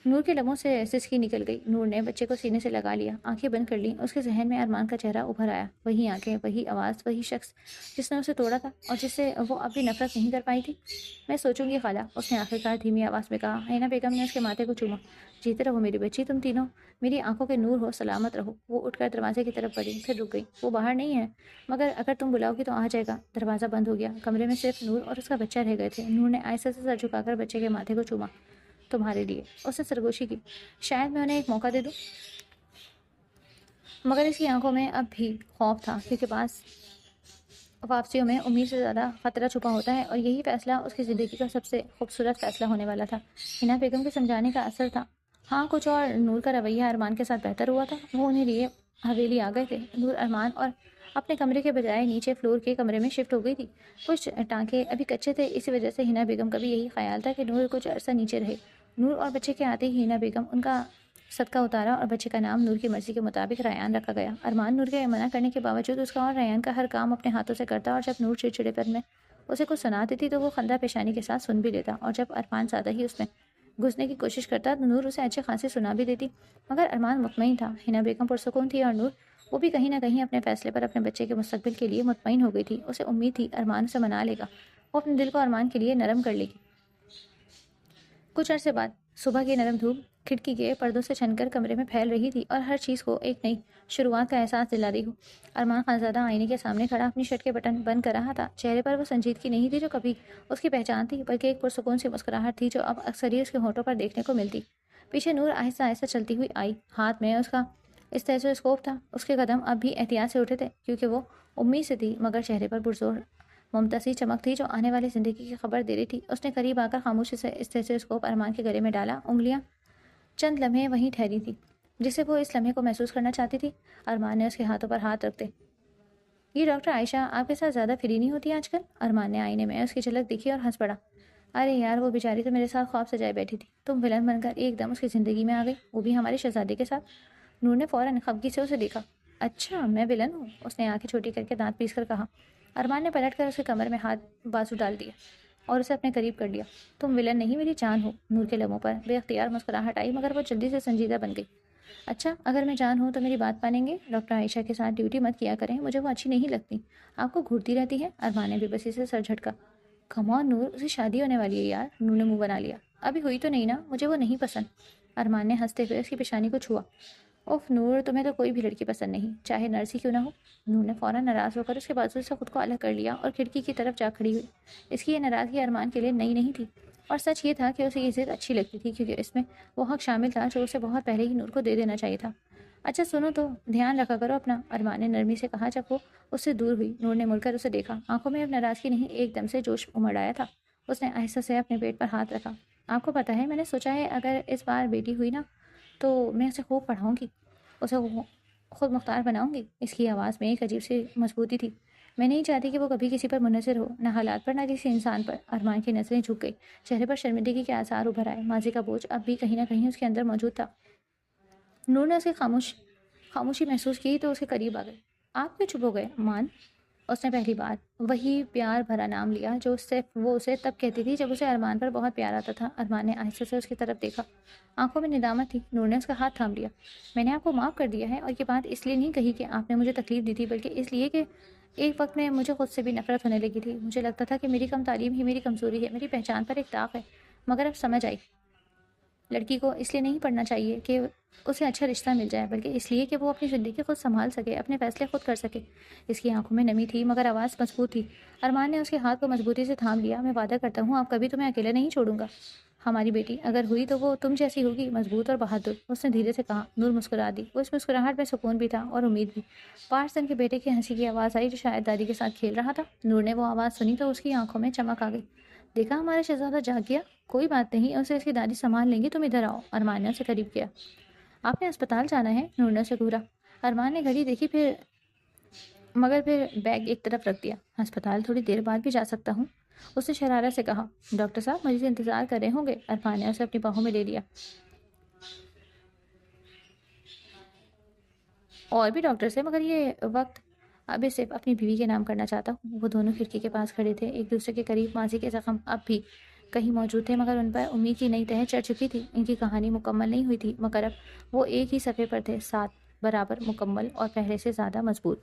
نور کے لبوں سے سسکی نکل گئی۔ نور نے بچے کو سینے سے لگا لیا، آنکھیں بند کر لیں۔ اس کے ذہن میں ارمان کا چہرہ ابھر آیا، وہی آنکھیں، وہی آواز، وہی شخص جس نے اسے توڑا تھا اور جس سے وہ اب بھی نفرت نہیں کر پائی تھی۔ میں سوچوں گی خالہ، اس نے آخرکار دھیمی آواز میں کہا۔ حنا بیگم نے اس کے ماتھے کو چوما۔ جیتے رہو میری بچی، تم تینوں میری آنکھوں کے نور ہو، سلامت رہو۔ وہ اٹھ کر دروازے کی طرف بڑھی، پھر رک گئی۔ وہ باہر نہیں ہے، مگر اگر تم بلاؤ گی تو آ جائے گا۔ دروازہ بند ہو گیا، کمرے میں صرف نور اور اس کا بچہ رہ گئے تھے۔ نور نے آہستہ سے سر جھکا کر بچے کے ماتھے کو چوما۔ تمہارے لیے، اس نے سرگوشی کی، شاید میں انہیں ایک موقع دے دوں۔ مگر اس کی آنکھوں میں اب بھی خوف تھا، کیونکہ بعض واپسیوں میں امید سے زیادہ خطرہ چھپا ہوتا ہے، اور یہی فیصلہ اس کی زندگی کا سب سے خوبصورت فیصلہ ہونے والا تھا۔ حنا بیگم کے سمجھانے کا اثر تھا۔ ہاں، کچھ اور نور کا رویہ ارمان کے ساتھ بہتر ہوا تھا۔ وہ انہیں لیے حویلی آ گئے تھے۔ نور ارمان اور اپنے کمرے کے بجائے نیچے فلور کے کمرے میں شفٹ ہو گئی تھی۔ کچھ ٹانکے ابھی کچے تھے، اسی وجہ سے حنا بیگم کا بھی یہی خیال تھا کہ نور کچھ عرصہ نیچے رہے۔ نور اور بچے کے آتے ہی حنا بیگم ان کا صدقہ اتارا اور بچے کا نام نور کی مرضی کے مطابق ریان رکھا گیا۔ ارمان نور کے منع کرنے کے باوجود اس کا اور ریان کا ہر کام اپنے ہاتھوں سے کرتا، اور جب نور چڑچڑے پن میں اسے کچھ سنا دیتی تو وہ خندہ پیشانی کے ساتھ سن بھی لیتا، اور جب ارمان زیادہ ہی اس میں گھسنے کی کوشش کرتا تو نور اسے اچھے خاصے سنا بھی دیتی۔ مگر ارمان مطمئن تھا، حنا بیگم پرسکون تھی، اور نور وہ بھی کہیں نہ کہیں اپنے فیصلے پر اپنے بچے کے مستقبل کے لیے مطمئن ہو گئی تھی۔ اسے امید تھی ارمان اسے منا لے گا، وہ اپنے دل کو ارمان کے لیے نرم کر لے گی۔ کچھ عرصے بعد صبح کی نرم دھوپ کھڑکی کے پردوں سے چھن کر کمرے میں پھیل رہی تھی اور ہر چیز کو ایک نئی شروعات کا احساس دلا رہی ہو۔ ارمان خانزادہ آئینے کے سامنے کھڑا اپنی شرٹ کے بٹن بند کر رہا تھا۔ چہرے پر وہ سنجیدگی نہیں تھی جو کبھی اس کی پہچان تھی، بلکہ ایک پرسکون سی مسکراہٹ تھی جو اب اکثر ہی اس کے ہونٹوں پر دیکھنے کو ملتی۔ پیچھے نور آہستہ آہستہ چلتی ہوئی آئی، ہاتھ میں اس کا اسٹیتھوسکوپ تھا۔ اس کے قدم اب بھی احتیاط سے اٹھے تھے، کیونکہ وہ امید سے تھی، مگر چہرے پر پرزور ممتاز چمک تھی جو آنے والی زندگی کی خبر دے رہی تھی۔ اس نے قریب آ کر خاموشی سے اسٹیتھوسکوپ ارمان کے گلے میں ڈالا۔ انگلیاں چند لمحے وہیں ٹھہری تھی، جسے وہ اس لمحے کو محسوس کرنا چاہتی تھی۔ ارمان نے اس کے ہاتھوں پر ہاتھ رکھتے، یہ ڈاکٹر عائشہ آپ کے ساتھ زیادہ فری نہیں ہوتی آج کل؟ ارمان نے آئینے میں اس کی جھلک دیکھی اور ہنس پڑا۔ ارے یار، وہ بیچاری تو میرے ساتھ خواب سجائے بیٹھی تھی، تم ولن بن کر ایک دم اس کی زندگی میں آ گئی، وہ بھی ہمارے شہزادے کے ساتھ۔ نور نے فوراً خفگی سے اسے دیکھا۔ اچھا، میں ولن ہوں؟ اس نے آنکھیں چھوٹی کر کے دانت پیس کر کہا۔ ارمان نے پلٹ کر اس کے کمر میں ہاتھ بازو ڈال دیا اور اسے اپنے قریب کر لیا۔ تم ولن نہیں، میری جان ہو۔ نور کے لبوں پر بے اختیار مسکراہٹ آئی، مگر وہ جلدی سے سنجیدہ بن گئی۔ اچھا، اگر میں جان ہوں تو میری بات مانیں گے؟ ڈاکٹر عائشہ کے ساتھ ڈیوٹی مت کیا کریں، مجھے وہ اچھی نہیں لگتی، آپ کو گھورتی رہتی ہے۔ ارمان نے بے بسی سے سر جھٹکا۔ کم آن نور، اسے شادی ہونے والی ہے یار۔ نور نے منہ بنا لیا۔ ابھی ہوئی تو نہیں نا، مجھے وہ نہیں پسند۔ ارمان نے ہنستے ہوئے اس کی پیشانی کو چھوا۔ اوف نور، تمہیں تو کوئی بھی لڑکی پسند نہیں، چاہے نرس ہی کیوں نہ ہو۔ نور نے فوراً ناراض ہو کر اس کے بازو سے خود کو الگ کر لیا اور کھڑکی کی طرف جا کھڑی ہوئی۔ اس کی یہ ناراضگی ارمان کے لیے نئی نہیں تھی، اور سچ یہ تھا کہ اسے یہ ضد اچھی لگتی تھی، کیونکہ اس میں وہ حق شامل تھا جو اسے بہت پہلے ہی نور کو دے دینا چاہیے تھا۔ اچھا سنو تو، دھیان رکھا کرو اپنا، ارمان نے نرمی سے کہا جب وہ اس سے دور ہوئی۔ نور نے مڑ کر اسے دیکھا، آنکھوں میں اب ناراضگی نہیں، ایک دم سے جوش امڑ آیا تھا۔ اس نے آہستہ سے اپنے پیٹ پر ہاتھ رکھا۔ آپ کو پتہ ہے، میں نے سوچا ہے اگر اس بار بیٹی ہوئی نا تو میں اسے خوب پڑھاؤں گی، اسے خود مختار بناؤں گی۔ اس کی آواز میں ایک عجیب سی مضبوطی تھی۔ میں نہیں چاہتی کہ وہ کبھی کسی پر منحصر ہو، نہ حالات پر، نہ کسی انسان پر۔ ارمان کی نظریں جھک گئی، چہرے پر شرمندگی کے آثار ابھر آئے، ماضی کا بوجھ اب بھی کہیں نہ کہیں اس کے اندر موجود تھا۔ نور نے اس کی خاموشی محسوس کی تو اس کے قریب آ گئی۔ آپ کیوں چپ ہو گئے مان؟ اس نے پہلی بار وہی پیار بھرا نام لیا جو وہ اسے تب کہتی تھی جب اسے ارمان پر بہت پیار آتا تھا۔ ارمان نے آہستہ سے اس کی طرف دیکھا، آنکھوں میں ندامت تھی۔ نور نے اس کا ہاتھ تھام لیا۔ میں نے آپ کو معاف کر دیا ہے، اور یہ بات اس لیے نہیں کہی کہ آپ نے مجھے تکلیف دی تھی، بلکہ اس لیے کہ ایک وقت میں مجھے خود سے بھی نفرت ہونے لگی تھی۔ مجھے لگتا تھا کہ میری کم تعلیم ہی میری کمزوری ہے، میری پہچان پر ایک داغ ہے، مگر اب سمجھ آئی لڑکی کو اس لیے نہیں پڑھنا چاہیے کہ اسے اچھا رشتہ مل جائے، بلکہ اس لیے کہ وہ اپنی زندگی خود سنبھال سکے، اپنے فیصلے خود کر سکے۔ اس کی آنکھوں میں نمی تھی، مگر آواز مضبوط تھی۔ ارمان نے اس کے ہاتھ کو مضبوطی سے تھام لیا۔ میں وعدہ کرتا ہوں اب کبھی تمہیں اکیلے نہیں چھوڑوں گا۔ ہماری بیٹی اگر ہوئی تو وہ تم جیسی ہوگی، مضبوط اور بہادر، اس نے دھیرے سے کہا۔ نور مسکرا دی۔ وہ اس مسکراہٹ میں سکون بھی تھا اور امید بھی۔ 5 دن کے بیٹے کی ہنسی کی آواز آئی جو شاید دادی کے ساتھ کھیل رہا تھا۔ نور نے وہ آواز سنی تو اس کی آنکھوں میں چمک آ گئی۔ دیکھا، ہمارا شہزادہ جاگ گیا۔ کوئی بات نہیں، اسے اس کی دادی سنبھال لیں گی، تم ادھر آؤ۔ ارمان نے اسے قریب کیا۔ آپ نے اسپتال جانا ہے؟ نور نے اسے گھورا۔ ارمان نے گھڑی دیکھی مگر پھر بیگ ایک طرف رکھ دیا۔ ہسپتال تھوڑی دیر بعد بھی جا سکتا ہوں، اس نے شرارت سے کہا۔ ڈاکٹر صاحب مریض انتظار کر رہے ہوں گے۔ ارمان نے اسے اپنی باہوں میں لے لیا۔ اور بھی ڈاکٹرز ہیں، مگر یہ وقت ابھی صرف اپنی بیوی کے نام کرنا چاہتا ہوں۔ وہ دونوں کھڑکی کے پاس کھڑے تھے، ایک دوسرے کے قریب، ماضی کے زخم اب بھی کہیں موجود تھے، مگر ان پر امید کی نئی تہیں چڑھ چکی تھی۔ ان کی کہانی مکمل نہیں ہوئی تھی، مگر اب وہ ایک ہی صفحے پر تھے، 7 برابر مکمل اور پہلے سے زیادہ مضبوط۔